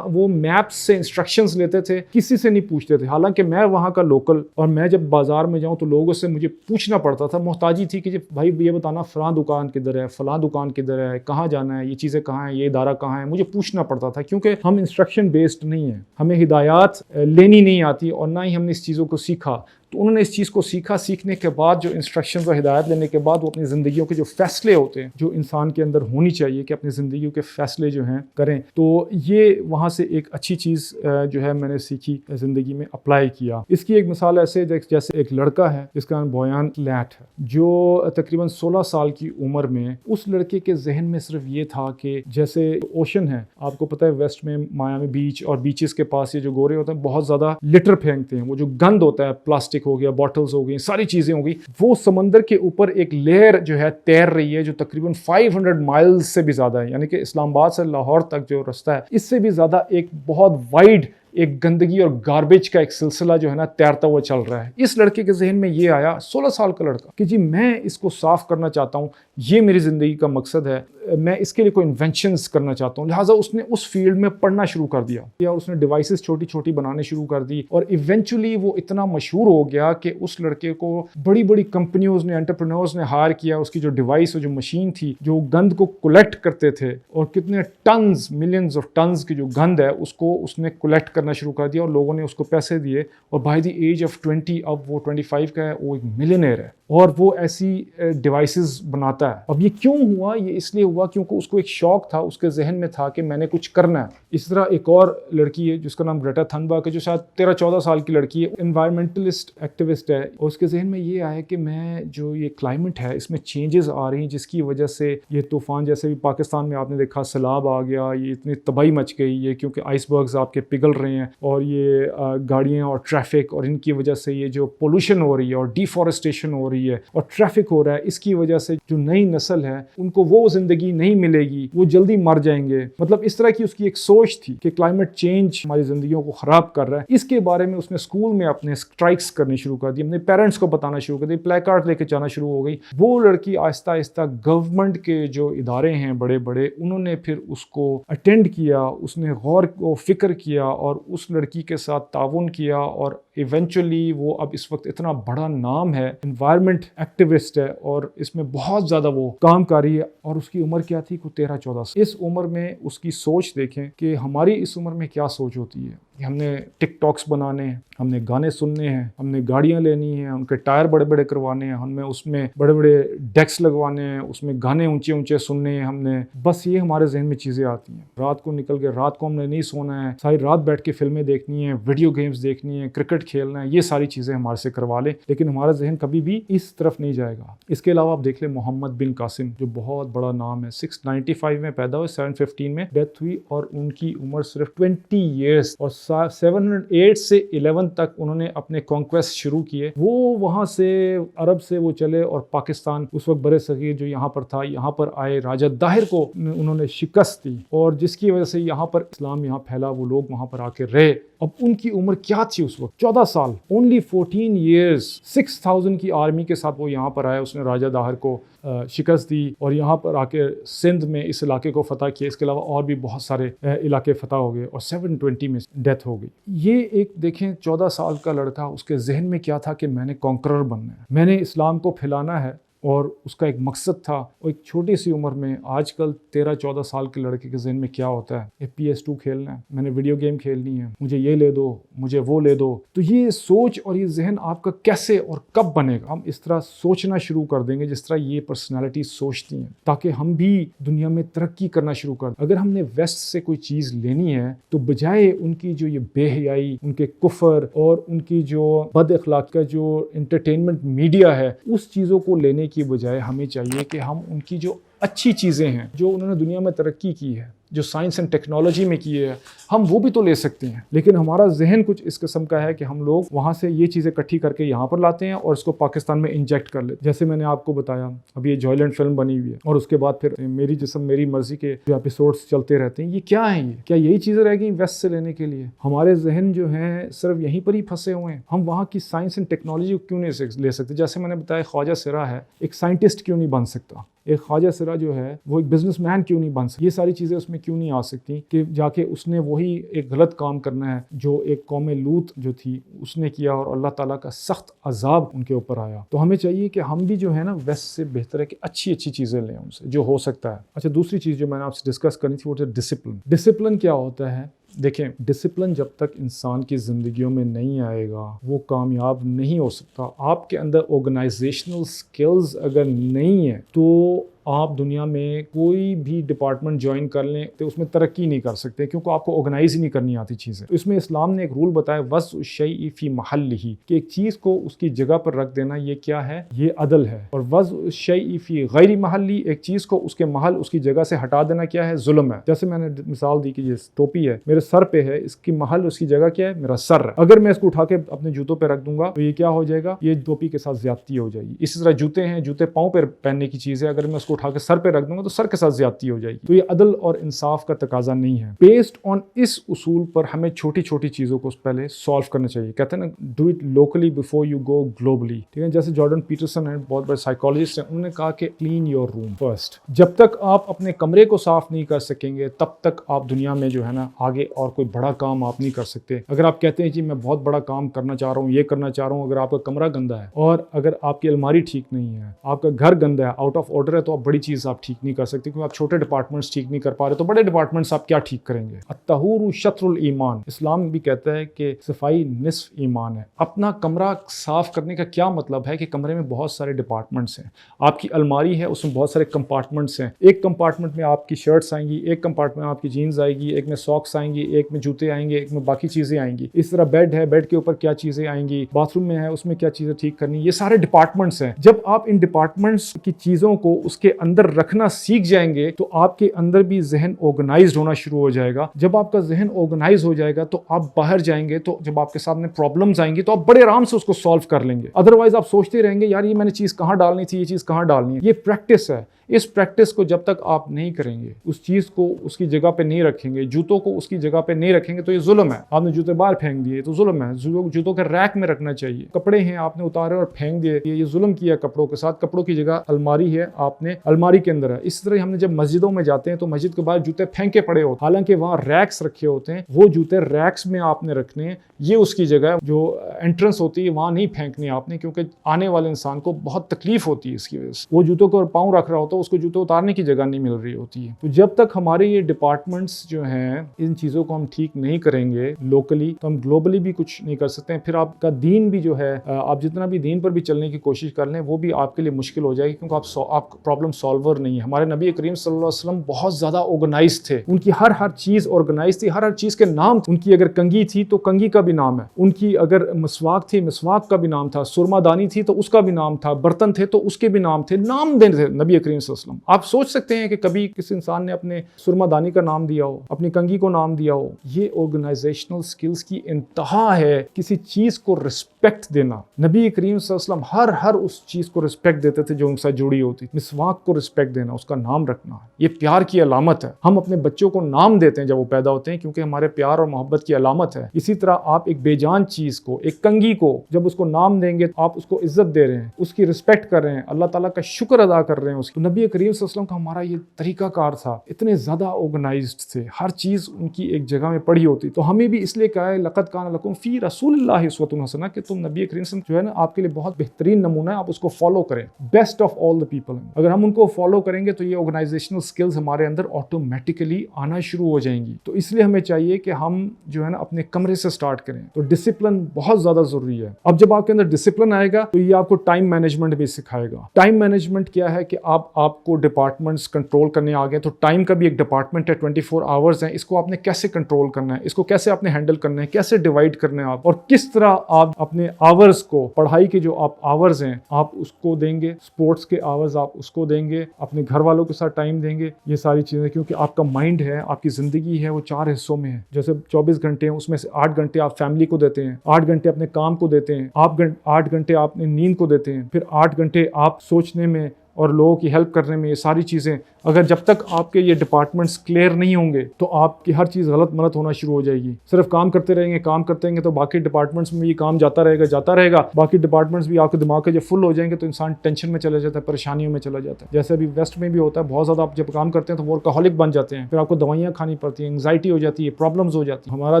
वो मैप से इंस्ट्रक्शंस लेते थे, किसी से नहीं पूछते थे। हालांकि मैं वहाँ का लोकल, और मैं जब बाजार में जाऊँ तो लोगों से मुझे पूछना पड़ता था। मोहताजी थी कि भाई ये बताना फलां दुकान किधर है, फलां दुकान किधर है, कहाँ जाना है, ये चीज़ें कहाँ हैं, ये इदारा कहाँ है, मुझे पूछना पड़ता था। क्योंकि हम इंस्ट्रक्शन बेस्ड नहीं है, हमें हिदायत लेनी नहीं आती और ना ही हमने इस चीज़ों को सीखा। तो उन्होंने इस चीज़ को सीखा। सीखने के बाद जो इंस्ट्रक्शंस और हिदायत लेने के बाद वो अपनी ज़िंदगियों के जो फ़ैसले होते हैं जो इंसान के अंदर होनी चाहिए कि अपनी ज़िंदगी के फ़ैसले जो हैं करें, तो ये वहाँ से एक अच्छी चीज़ जो है मैंने सीखी, ज़िंदगी में अप्लाई किया। इसकी एक मिसाल ऐसे जैसे एक लड़का है जिसका नाम बोयान लैट है, जो तकरीबन 16 साल की उम्र में उस लड़के के जहन में सिर्फ ये था कि जैसे ओशन है, आपको पता है वेस्ट में मायामी बीच और बीचेस के पास ये जो गोरे होते हैं बहुत ज़्यादा लिटर फेंकते हैं, वो जो गंद होता है, प्लास्टिक हो गया, बॉटल्स हो गई, सारी चीज़ें हो गई, वो समंदर के ऊपर एक लेयर जो है तैर रही है जो तकरीबन 500 माइल्स से भी ज़्यादा है, यानी कि इस्लामाबाद से लाहौर तक जो रास्ता है इससे भी ज़्यादा एक बहुत वाइड एक गंदगी और गार्बेज का एक सिलसिला जो है ना तैरता हुआ चल रहा है। इस लड़के के जहन में ये आया, 16 साल का लड़का, कि जी मैं इसको साफ करना चाहता हूँ, ये मेरी ज़िंदगी का मकसद है, मैं इसके लिए कोई इन्वेंशंस करना चाहता हूँ। लिहाजा उसने उस फील्ड में पढ़ना शुरू कर दिया या उसने डिवाइसेस छोटी छोटी बनाने शुरू कर दी और इवेंचुअली वो इतना मशहूर हो गया कि उस लड़के को बड़ी बड़ी कंपनियों ने, एंटरप्रेन्योर्स ने हायर किया। उसकी जो डिवाइस और जो मशीन थी जो गंद को कलेक्ट करते थे और कितने टन्स, मिलियंस ऑफ टन्स की जो गंद है उसको उसने कलेक्ट करना शुरू कर दिया और लोगों ने उसको पैसे दिए और बाय द एज ऑफ 20 अब वो 25 का है, वो एक मिलियनेयर है और वो ऐसी डिवाइसेस बनाता है। अब ये क्यों हुआ? ये इसलिए हुआ क्योंकि उसको एक शौक था, उसके जहन में था कि मैंने कुछ करना है। इस तरह एक और लड़की है जिसका नाम ग्रेटा थनबर्ग है, जो शायद 13-14 साल की लड़की है, एनवायरमेंटलिस्ट एक्टिविस्ट है और उसके जहन में ये आया कि मैं जो ये क्लाइमेट है इसमें चेंजेस आ रही हैं जिसकी वजह से ये तूफान, जैसे भी पाकिस्तान में आपने देखा सैलाब आ गया, ये इतनी तबाही मच गई, ये क्योंकि आइसबर्ग्स आपके पिघल रहे हैं और ये गाड़ियाँ और ट्रैफिक और इनकी वजह से ये जो पोल्यूशन हो रही है और डिफॉरेस्टेशन हो रही है और ट्रैफिक हो रहा है, इसकी वजह से जो नई नस्ल है उनको वो ज़िंदगी नहीं मिलेगी, वो जल्दी मर जाएंगे। मतलब इस तरह की उसकी एक सोच थी कि क्लाइमेट चेंज हमारी ज़िंदगियों को ख़राब कर रहा है। इसके बारे में उसने स्कूल में अपने स्ट्राइक्स करनी शुरू कर दी, अपने पेरेंट्स को बताना शुरू कर दी, प्ले कार्ड लेके जाना शुरू हो गई। वो लड़की आहिस्ता आहिस्ता गवर्नमेंट के जो इदारे हैं बड़े बड़े, उन्होंने फिर उसको अटेंड किया, उसने गौर को फिक्र किया और उस लड़की के साथ ताउन किया और इवेंचुअली वो अब इस वक्त इतना बड़ा नाम है, एनवायरनमेंट एक्टिविस्ट है और इसमें बहुत ज़्यादा वो काम कर रही है। और उसकी उम्र क्या थी? को 13-14 साल। इस उम्र में उसकी सोच देखें कि हमारी इस उम्र में क्या सोच होती है कि हमने टिकटॉक्स बनाने हैं, हमने गाने सुनने हैं, हमने गाड़ियाँ लेनी हैं, उनके टायर बड़े बड़े करवाने हैं, हमें उसमें बड़े बड़े डेक्स लगवाने हैं, उसमें गाने ऊंचे ऊंचे सुनने हैं हमने, बस ये हमारे जहन में चीज़ें आती हैं। रात को निकल के रात को हमने नहीं सोना है, सारी रात बैठ के फिल्में देखनी है, वीडियो गेम्स देखनी है, क्रिकेट खेलना है, ये सारी चीज़ें हमारे से करवा लें, लेकिन हमारा जहन कभी भी इस तरफ नहीं जाएगा। इसके अलावा आप देख लें मोहम्मद बिन कासिम, जो बहुत बड़ा नाम है, 695 में पैदा हुए, 715 में डेथ हुई और उनकी उम्र सिर्फ 20 ईयर्स और 708 से 11 तक उन्होंने अपने कॉन्क्वेस्ट शुरू किए। वो वहाँ से अरब से वो चले और पाकिस्तान उस वक्त बड़े सगीर जो यहाँ पर था, यहाँ पर आए, राजा दाहिर को उन्होंने शिकस्त दी और जिसकी वजह से यहाँ पर इस्लाम यहाँ फैला, वो लोग वहाँ पर आके रहे। अब उनकी उम्र क्या थी उस वक्त? 14 साल, ओनली 14 ईयर्स। 6000 की आर्मी के साथ वो यहाँ पर आया, उसने राजा दाहिर को शिकस्त दी और यहाँ पर आके सिंध में इस इलाके को फतह किया। इसके अलावा और भी बहुत सारे इलाके फतह हो गए और 720 में डेथ हो गई। ये एक देखें 14 साल का लड़का, उसके जहन में क्या था कि मैंने कॉन्करर बनना है, मैंने इस्लाम को फैलाना है और उसका एक मकसद था। और एक छोटी सी उम्र में आजकल 13-14 साल के लड़के के जहन में क्या होता है? ये PS2 खेलना है, मैंने वीडियो गेम खेलनी है, मुझे ये ले दो, मुझे वो ले दो। तो ये सोच और ये जहन आपका कैसे और कब बनेगा? हम इस तरह सोचना शुरू कर देंगे जिस तरह ये पर्सनैलिटी सोचती हैं, ताकि हम भी दुनिया में तरक्की करना शुरू कर दें। अगर हमने वेस्ट से कोई चीज़ लेनी है तो बजाय उनकी जो ये बेहयाई, उनके कुफर और उनकी जो बद अखलाक़ी का जो एंटरटेनमेंट मीडिया है, उस चीज़ों को लेने की बजाय हमें चाहिए कि हम उनकी जो अच्छी चीज़ें हैं, जो उन्होंने दुनिया में तरक्की की है, जो साइंस एंड टेक्नोलॉजी में की है, हम वो भी तो ले सकते हैं। लेकिन हमारा जहन कुछ इस किस्म का है कि हम लोग वहाँ से ये चीज़ें इकट्ठी करके यहाँ पर लाते हैं और इसको पाकिस्तान में इंजेक्ट कर लेते हैं। जैसे मैंने आपको बताया, अभी ये जॉयलैंड फिल्म बनी हुई है और उसके बाद फिर मेरी जिस्म मेरी मर्जी के जो एपिसोड्स चलते रहते हैं। ये क्या है? ये क्या यही चीज़ें रह गई वेस्ट से लेने के लिए? हमारे जहन जो है सिर्फ यहीं पर ही फंसे हुए हैं। हम वहाँ की साइंस एंड टेक्नोलॉजी को क्यों नहीं ले सकते? जैसे मैंने बताया, ख्वाजा सिरा है, एक साइंटिस्ट क्यों नहीं बन सकता? एक ख्वाजा सिरा जो है वो एक बिजनेसमैन क्यों नहीं बन सकता? ये सारी चीज़ें उसमें क्यों नहीं आ सकती कि जाके उसने वही एक गलत काम करना है जो एक कौम लूत जो थी उसने किया और अल्लाह ताला का सख्त अजाब उनके ऊपर आया। तो हमें चाहिए कि हम भी जो है ना वेस्ट से बेहतर है कि अच्छी अच्छी चीज़ें लें उनसे जो हो सकता है। अच्छा, दूसरी चीज़ जो मैंने आपसे डिस्कस करनी थी वो डिसिप्लिन। डिसिप्लिन क्या होता है? देखें, डिसिप्लिन जब तक इंसान की ज़िंदगियों में नहीं आएगा वो कामयाब नहीं हो सकता। आपके अंदर ऑर्गेनाइजेशनल स्किल्स अगर नहीं है तो आप दुनिया में कोई भी डिपार्टमेंट ज्वाइन कर लें तो उसमें तरक्की नहीं कर सकते, क्योंकि आपको ऑर्गेनाइज ही नहीं करनी आती चीज़ें। तो इसमें इस्लाम ने एक रूल बताया, वज़ शैई फ़ी महल्लिही, कि एक चीज़ को उसकी जगह पर रख देना ये क्या है, ये अदल है। और वज़ शैई फ़ी गैरि महल्ली, एक चीज़ को उसके महल उसकी जगह से हटा देना क्या है, जुल्म है। जैसे मैंने मिसाल दी कि ये टोपी है मेरे सर पे है, इसकी महल उसकी जगह क्या है, मेरा सर है। अगर मैं इसको उठा के अपने जूतों पर रख दूंगा तो ये क्या हो जाएगा, ये टोपी के साथ ज्यादती हो जाएगी। इसी तरह जूते हैं, जूते पाँव पर पहनने की चीज़ है, अगर मैं उसको उठा के सर पे रख दूंगा तो सर के साथ ज्यादती हो जाएगी। तो ये अदल और इंसाफ का तकाजा नहीं है। बेस्ड ऑन इस उसूल पर हमें छोटी छोटी चीज़ों को पहले सॉल्व करना चाहिए। कहते हैं ना, do it locally before you go globally. ठीक है, जैसे जॉर्डन पीटरसन है, बहुत बड़े साइकोलॉजिस्ट हैं, उन्होंने कहा कि क्लीन योर रूम फर्स्ट। जब तक आप अपने कमरे को साफ नहीं कर सकेंगे तब तक आप दुनिया में जो है ना आगे और कोई बड़ा काम आप नहीं कर सकते। अगर आप कहते हैं जी मैं बहुत बड़ा काम करना चाह रहा हूँ, ये करना चाह रहा हूँ, अगर आपका कमरा गंदा है और अगर आपकी अलमारी ठीक नहीं है, आपका घर गंदा है, आउट ऑफ ऑर्डर है, तो आप बड़ी चीज़ आप ठीक नहीं कर सकते, क्योंकि आप छोटे डिपार्टमेंट्स ठीक नहीं कर पा रहे तो बड़े डिपार्टमेंट्स आप क्या ठीक करेंगे। अत्तहूरु शत्रुल ईमान, इस्लाम भी कहता है कि सफाई निस्फ ईमान है। अपना कमरा साफ करने का क्या मतलब है कि कमरे में बहुत सारे डिपार्टमेंट्स हैं। आपकी अलमारी है, उसमें बहुत सारे कंपार्टमेंट्स हैं। एक कंपार्टमेंट में आपकी शर्ट्स आएंगी, एक कंपार्टमेंट में आपकी जीन्स आएगी, एक में सॉक्स आएंगी, एक में जूते आएंगे, एक में बाकी चीज़ें आएंगी। इस तरह बेड है, बेड के ऊपर क्या चीज़ें आएंगी, बाथरूम में है उसमें क्या चीज़ें ठीक करनी, ये सारे डिपार्टमेंट्स हैं। जब आप इन डिपार्टमेंट्स की चीज़ों को उसके अंदर रखना सीख जाएंगे तो आपके अंदर भी जहन ऑर्गेनाइज्ड होना शुरू हो जाएगा। जब आपका जहन ऑर्गेनाइज हो जाएगा तो आप बाहर जाएंगे तो जब आपके सामने प्रॉब्लम्स आएंगी तो आप बड़े आराम से उसको सॉल्व कर लेंगे। अदरवाइज आप सोचते रहेंगे यार ये मैंने चीज़ कहाँ डालनी थी, ये चीज़ कहाँ डालनी है। ये प्रैक्टिस है। इस प्रैक्टिस को जब तक आप नहीं करेंगे, उस चीज़ को उसकी जगह पे नहीं रखेंगे, जूतों को उसकी जगह पे नहीं रखेंगे तो ये जुल्म है। आपने जूते बाहर फेंक दिए तो जुल्म है। जूतों के रैक में रखना चाहिए। कपड़े हैं आपने उतारे और फेंक दिए, ये जुल्म किया कपड़ों के साथ। कपड़ों की जगह अलमारी है, आपने अलमारी के अंदर है। इस तरह हमने जब मस्जिदों में जाते हैं तो मस्जिद के बाहर जूते फेंके पड़े होते हैं, हालांकि वहाँ रैक्स रखे होते हैं। वो जूते रैक्स में आपने रखने हैं, ये उसकी जगह जो एंट्रेंस होती है वहाँ नहीं फेंकनी आपने, क्योंकि आने वाले इंसान को बहुत तकलीफ होती है इसकी वजह से। वो जूतों को पाँव रख रहा होता है, उसको जूते उतारने की जगह नहीं मिल रही होती है। तो जब तक हमारे ये डिपार्टमेंट्स जो हैं इन चीज़ों को हम ठीक नहीं करेंगे लोकली तो हम ग्लोबली भी कुछ नहीं कर सकते हैं। फिर आपका दीन भी जो है, आप जितना भी दीन पर भी चलने की कोशिश कर लें वो भी आपके लिए मुश्किल हो जाएगी, क्योंकि आप प्रॉब्लम सॉल्वर नहीं है। हमारे नबी करीम सल्लल्लाहु अलैहि वसल्लम बहुत ज़्यादा ऑर्गेनाइज थे। उनकी हर चीज़ ऑर्गेनाइज थी, हर चीज़ के नाम। उनकी अगर कंघी थी तो कंघी का भी नाम है, उनकी अगर मिसवाक थी मिसवाक का भी नाम था, सुरमादानी थी तो उसका भी नाम था, बर्तन थे तो उसके भी नाम थे। नाम देने थे नबी करीम सल्लल्लाहु अलैहि वसल्लम। आप सोच सकते हैं कि कभी किसी इंसान ने अपने सुरमादानी का नाम दिया हो, अपनी कंघी को नाम दिया हो। ये ऑर्गेनाइजेशनल स्किल्स की इंतहा है। किसी चीज़ को रिस्पेक्ट देना। नबी करीम सल्लल्लाहु अलैहि वसल्लम हर उस चीज़ को रिस्पेक्ट देते थे जो उनके साथ जुड़ी होती। मिसवाक को रिस्पेक्ट देना, उसका नाम रखना, ये प्यार की अलामत है। हम अपने बच्चों को नाम देते हैं जब वो पैदा होते हैं, क्योंकि हमारे प्यार और मोहब्बत की अलामत है। इसी तरह आप एक बेजान चीज़ को, एक कंघी को जब उसको नाम देंगे तो आप उसको इज्जत दे रहे हैं, उसकी रिस्पेक्ट कर रहे हैं, अल्लाह ताला का शुक्र अदा कर रहे हैं उसकी। तो नबी करीम सल्लल्लाहु अलैहि वसल्लम का हमारा ये तरीकाकार था, इतने ज़्यादा ऑर्गेनाइज्ड थे, हर चीज़ उनकी एक जगह में पड़ी होती। तो हमें भी इसलिए कहा है लक़द काना लकुम फ़ी रसूलिल्लाहि उस्वतुन हसना, कि तुम नबी करीम सल्लल्लाहु अलैहि वसल्लम जो है ना आपके लिए बहुत बेहतरीन नमूना है, आप उसको फॉलो करें। Best of all the people. अगर हम उनको फॉलो करेंगे तो ये ऑर्गेनाइजेशनल स्किल्स हमारे अंदर ऑटोमेटिकली आना शुरू हो जाएंगी। तो इसलिए हमें चाहिए कि हम जो है ना अपने कमरे से स्टार्ट करें। तो डिसिप्लिन बहुत ज़्यादा ज़रूरी है। अब जब आपके अंदर डिसिप्लिन आएगा तो ये आपको टाइम मैनेजमेंट भी सिखाएगा। टाइम मैनेजमेंट क्या है कि आपको डिपार्टमेंट्स कंट्रोल करने आ गए, तो टाइम का भी एक डिपार्टमेंट है, 24 आवर्स हैं, इसको आपने कैसे कंट्रोल करना है, इसको कैसे आपने हैंडल करना है, कैसे डिवाइड करना है आप, और किस तरह आप अपने आवर्स को, पढ़ाई के जो आप आवर्स हैं आप उसको देंगे, स्पोर्ट्स के आवर्स आप उसको देंगे, अपने घर वालों के साथ टाइम देंगे, ये सारी चीज़ें। क्योंकि आपका माइंड है, आपकी ज़िंदगी है, वो 4 हिस्सों में है। जैसे 24 घंटे हैं, उसमें से 8 घंटे आप फैमिली को देते हैं, 8 घंटे अपने काम को देते हैं, आप 8 घंटे आप अपनी नींद को देते हैं, फिर 8 घंटे आप सोचने में और लोगों की हेल्प करने में। ये सारी चीज़ें अगर जब तक आपके ये डिपार्टमेंट्स क्लियर नहीं होंगे तो आपकी हर चीज़ गलत मलत होना शुरू हो जाएगी। सिर्फ काम करते रहेंगे, काम करते रहेंगे तो बाकी डिपार्टमेंट्स में ये काम जाता रहेगा। बाकी डिपार्टमेंट्स भी आपके दिमाग के जब फुल हो जाएंगे तो इंसान टेंशन में चला जाता है, परेशानियों में चला जाता है। जैसे अभी वेस्ट में भी होता है, बहुत ज़्यादा आप जब काम करते हैं तो वर्कaholic बन जाते हैं, फिर आपको दवाइयाँ खानी पड़ती हैं, एंग्जाइटी हो जाती है, प्रॉब्लम्स हो जाती है। हमारा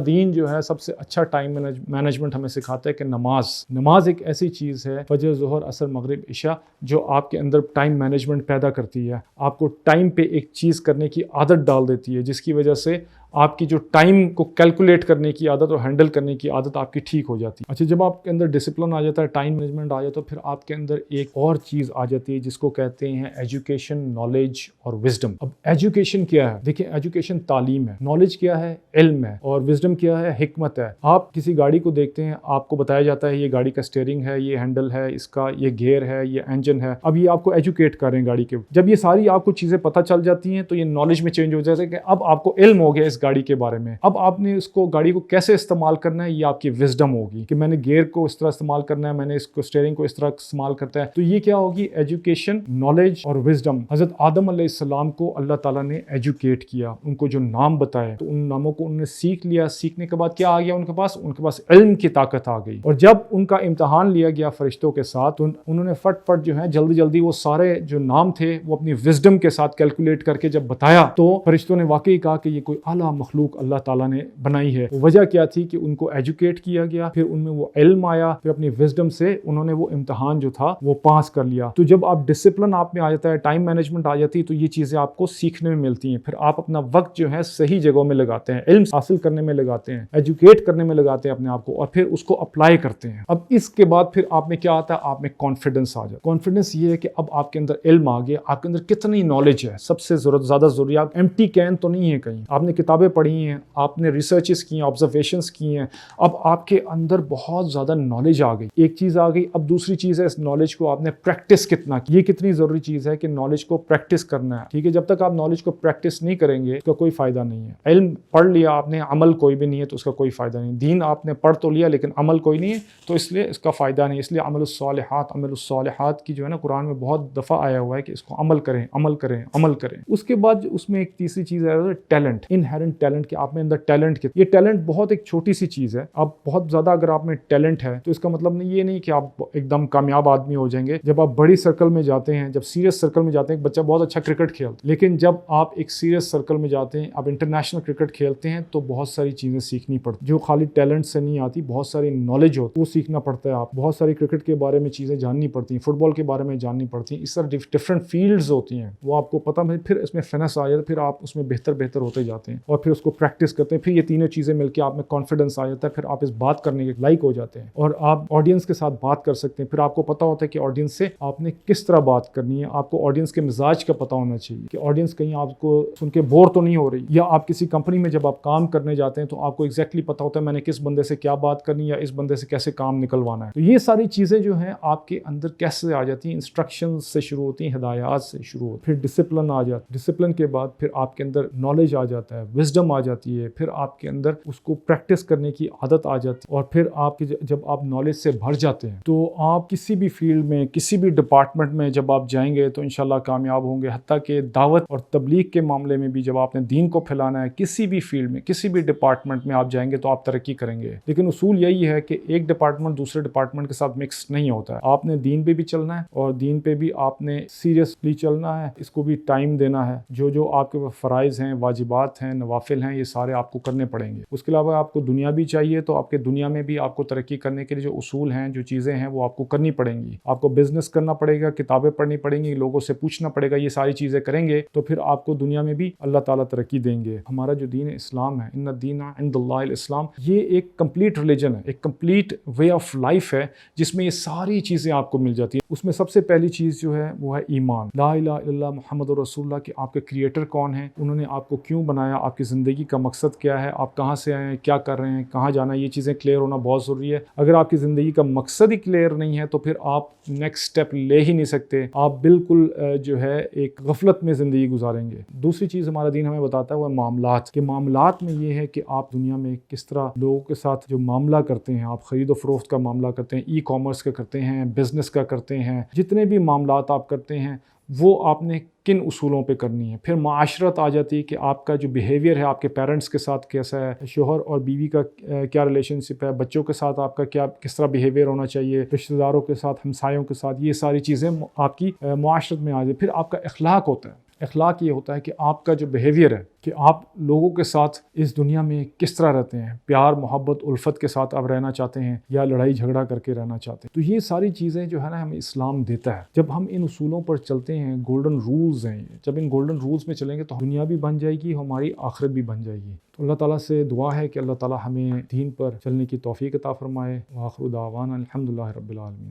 दीन जो है सबसे अच्छा टाइम मैनेजमेंट हमें सिखाता है कि नमाज एक ऐसी चीज़ है, फजर, ज़ोहर, असर, मगरिब, इशा, जो आपके अंदर टाइम मैनेजमेंट पैदा करती है। आपको टाइम पे एक चीज़ करने की आदत डाल देती है, जिसकी वजह से आपकी जो टाइम को कैलकुलेट करने की आदत और हैंडल करने की आदत आपकी ठीक हो जाती है। अच्छा, जब आपके अंदर डिसिप्लिन आ जाता है, टाइम मैनेजमेंट आ जाता है, तो फिर आपके अंदर एक और चीज़ आ जाती है जिसको कहते हैं एजुकेशन, नॉलेज और विजडम। अब एजुकेशन क्या है? देखिए, एजुकेशन तालीम है, नॉलेज क्या है? इल्म है, और विजडम क्या है? हिकमत है। आप किसी गाड़ी को देखते हैं, आपको बताया जाता है ये गाड़ी का स्टीयरिंग है, ये हैंडल है इसका, ये गियर है, ये इंजन है। अब ये आपको एजुकेट कर रहे हैं गाड़ी के। जब ये सारी आपको चीज़ें पता चल जाती हैं तो ये नॉलेज में चेंज हो जाता है कि अब आपको इल्म हो गया इस गाड़ी के बारे में। अब आपने इसको, गाड़ी को कैसे इस्तेमाल करना है, ये आपकी विजडम होगी कि मैंने गियर को इस तरह इस्तेमाल करना है, मैंने इसको स्टीयरिंग को इस तरह इस्तेमाल करता है। तो ये क्या होगी? एजुकेशन, नॉलेज और विजडम। हजरत आदम अलैहिस्सलाम को अल्लाह ताला ने एजुकेट किया, उनको जो नाम बताए तो उन नामों को उन्होंने सीख लिया। सीखने के बाद क्या आ गया उनके पास इल्म की ताकत आ गई। और जब उनका इम्तिहान लिया गया फरिश्तों के साथ, तो उन्होंने फट जो है जल्दी जल्दी वो सारे जो नाम थे वो अपनी विजडम के साथ कैलकुलेट करके जब बताया, तो फरिश्तों ने वाकई कहा कि ये कोई आला मखलूक अल्लाह ताला ने बनाई है। वो वजह क्या थी कि उनको एजुकेट किया गया, फिर उनमें वो इल्म आया, फिर अपनी विजडम से उन्होंने वो इम्तिहान जो था वो पास कर लिया। तो जब आप डिसिप्लिन आप में आ जाता है, टाइम मैनेजमेंट आ जाती है, तो ये चीजें आपको सीखने में मिलती हैं। फिर आप अपना वक्त जो है सही जगहों में लगाते हैं, इल्म हासिल करने में लगाते हैं, एजुकेट करने में लगाते हैं अपने आप को, और फिर उसको अप्लाई करते हैं। अब इसके बाद फिर आप में क्या आता है? आप में कॉन्फिडेंस आ जाता है। कॉन्फिडेंस ये है कि अब आपके अंदर इल्म आ गया, आपके अंदर कितनी नॉलेज है। सबसे ज्यादा जरूरी, आप एम्प्टी कैन तो नहीं है कहीं, आपने किताबें पढ़ी हैं, आपने रिसर्चेस की हैं, ऑब्जर्वेशंस की हैं, अब आपके अंदर बहुत ज्यादा नॉलेज आ गई। एक चीज आ गई, अब दूसरी चीज है इस नॉलेज को आपने प्रैक्टिस कितना की। ये कितनी जरूरी चीज है कि नॉलेज को प्रैक्टिस करना है। ठीक है, जब तक आप नॉलेज को प्रैक्टिस नहीं करेंगे उसका कोई फायदा नहीं है। इल्म पढ़ लिया आपने, अमल कोई भी नहीं है, तो उसका कोई फायदा नहीं। दीन आपने पढ़ तो लिया लेकिन अमल कोई नहीं है, तो इसलिए इसका फायदा नहीं। इसलिए अमलुस्सालिहात की जो है ना, कुरान में बहुत दफा आया हुआ है कि इसको अमल करें, अमल करें, अमल करें। उसके बाद उसमें एक तीसरी चीज है टैलेंट, इनहेरेंट टैलेंट, कि आप में अंदर टैलेंट के। ये टैलेंट बहुत एक छोटी सी चीज है। अब बहुत ज्यादा अगर आप में टैलेंट है तो इसका मतलब नहीं, ये नहीं कि आप एकदम कामयाब आदमी हो जाएंगे। जब आप बड़ी सर्कल में जाते हैं, जब सीरियस सर्कल में जाते हैं, एक बच्चा बहुत अच्छा क्रिकेट खेलता है, लेकिन जब आप एक सीरियस सर्कल में जाते हैं, आप इंटरनेशनल क्रिकेट खेलते हैं, तो बहुत सारी चीजें सीखनी पड़ती, जो खाली टैलेंट से नहीं आती, बहुत सारी नॉलेज होती, वो सीखना पड़ता है। आप बहुत सारी क्रिकेट के बारे में चीजें जाननी पड़ती हैं, फुटबॉल के बारे में जाननी पड़ती हैं। इस तरह डिफरेंट फील्ड्स होती हैं, वो आपको पता है। फिर इसमें फिनिश आ जाता है, फिर आप उसमें बेहतर होते जाते हैं, और फिर उसको प्रैक्टिस करते हैं। फिर ये तीनों चीजें मिलकर आप में कॉन्फिडेंस आ जाता है, फिर आप इस बात करने के लायक हो जाते हैं, और आप ऑडियंस के साथ बात कर सकते हैं। फिर आपको पता होता है कि ऑडियंस से आपने किस तरह बात करनी है। आपको ऑडियंस के मिजाज का पता होना चाहिए कि ऑडियंस कहीं आपको सुन के बोर तो नहीं हो रही। या आप किसी कंपनी में जब आप काम करने जाते हैं तो आपको एग्जैक्टली पता होता है मैंने किस बंदे से क्या बात करनी है, या इस बंदे से कैसे काम निकलवाना है। तो ये सारी चीजें जो हैं आपके अंदर कैसे आ जाती हैं? इंस्ट्रक्शन से शुरू होती हैं, हिदायत से शुरू होती है, फिर डिसिप्लिन आ जाता है। डिसिप्लिन के बाद फिर आपके अंदर नॉलेज आ जाता है, विजडम आ जाती है, फिर आपके अंदर उसको प्रैक्टिस करने की आदत आ जाती है, और फिर आपकी जब आप नॉलेज से भर जाते हैं तो आप किसी भी फील्ड में, किसी भी डिपार्टमेंट में जब आप जाएंगे तो इंशाल्लाह कामयाब होंगे। हत्ता कि दावत और तबलीग के मामले में भी, जब आपने दीन को फैलाना है, किसी भी फील्ड में, किसी भी डिपार्टमेंट में आप जाएंगे तो आप तरक्की करेंगे। लेकिन उसूल यही है कि एक डिपार्टमेंट दूसरे डिपार्टमेंट के साथ मिक्स नहीं होता है। आपने दीन पे भी चलना है, और दीन पे भी आपने सीरियसली चलना है, इसको भी टाइम देना है। जो जो आपके फ़राइज़ हैं, वाजिबात हैं, नवाफिल हैं, ये सारे आपको करने पड़ेंगे। उसके अलावा आपको दुनिया भी चाहिए, तो आपके दुनिया में भी आपको तरक्की करने के लिए जो उसूल हैं, जो चीज़ें हैं, वो आपको करनी पड़ेंगी। आपको बिजनेस करना पड़ेगा, किताबें पढ़नी पड़ेंगी, लोगों से पूछना पड़ेगा। ये सारी चीज़ें करेंगे तो फिर आपको दुनिया में भी अल्लाह ताला तरक्की देंगे। हमारा जो दीन इस्लाम है, इन्ना दीना इंदल्लाहिल इस्लाम, ये एक कंप्लीट रिलीजन है, एक कंप्लीट वे ऑफ लाइफ है, जिसमें ये सारी चीज़ें आपको मिल जाती हैं। उसमें सबसे पहली चीज़ जो है वो है ईमान, ला इलाहा इल्लल्लाह मुहम्मदुर रसूलुल्लाह, कि आपके क्रिएटर कौन है, उन्होंने आपको क्यों बनाया, आपकी ज़िंदगी का मकसद क्या है, आप कहाँ से आए हैं, क्या कर रहे हैं, कहाँ जाना है, ये चीज़ें क्लियर होना बहुत ज़रूरी है। अगर आपकी ज़िंदगी का मकसद ही क्लियर नहीं है तो फिर आप नेक्स्ट स्टेप ले ही नहीं सकते। आप बिल्कुल जो है एक गफलत में ज़िंदगी गुजारेंगे। दूसरी चीज़ हमारा दीन हमें बताता है वह मामलात, के मामलात में ये है कि आप दुनिया में किस तरह लोगों के साथ जो मामला करते हैं, आप ख़रीदो फरोख्त का मामला करते हैं, ई कॉमर्स का करते हैं, बिजनेस का करते हैं, जितने भी मामलात आप करते हैं वो आपने किन उसूलों पे करनी है। फिर माशरत आ जाती है कि आपका जो बिहेवियर है आपके पेरेंट्स के साथ कैसा है, शोहर और बीवी का क्या रिलेशनशिप है, बच्चों के साथ आपका क्या किस तरह बिहेवियर होना चाहिए, रिश्तेदारों के साथ, हमसायों के साथ, ये सारी चीज़ें आपकी माशरत में आ जाती है। फिर आपका अखलाक होता है, अखलाक ये होता है कि आपका जो बिहेवियर है कि आप लोगों के साथ इस दुनिया में किस तरह रहते हैं, प्यार मोहब्बत उल्फत के साथ आप रहना चाहते हैं या लड़ाई झगड़ा करके रहना चाहते हैं। तो ये सारी चीज़ें जो है ना हमें इस्लाम देता है। जब हम इन उसूलों पर चलते हैं, गोल्डन रूल्स हैं ये, जब इन गोल्डन रूल्स में चलेंगे तो दुनिया भी बन जाएगी, हमारी आखिरत भी बन जाएगी। तो अल्लाह ताला से दुआ है कि अल्लाह ताला हमें दीन पर चलने की तौफीक अता फरमाए। व आखिरु दावाना अल्हम्दुलिल्लाहि रब्बिल आलमीन।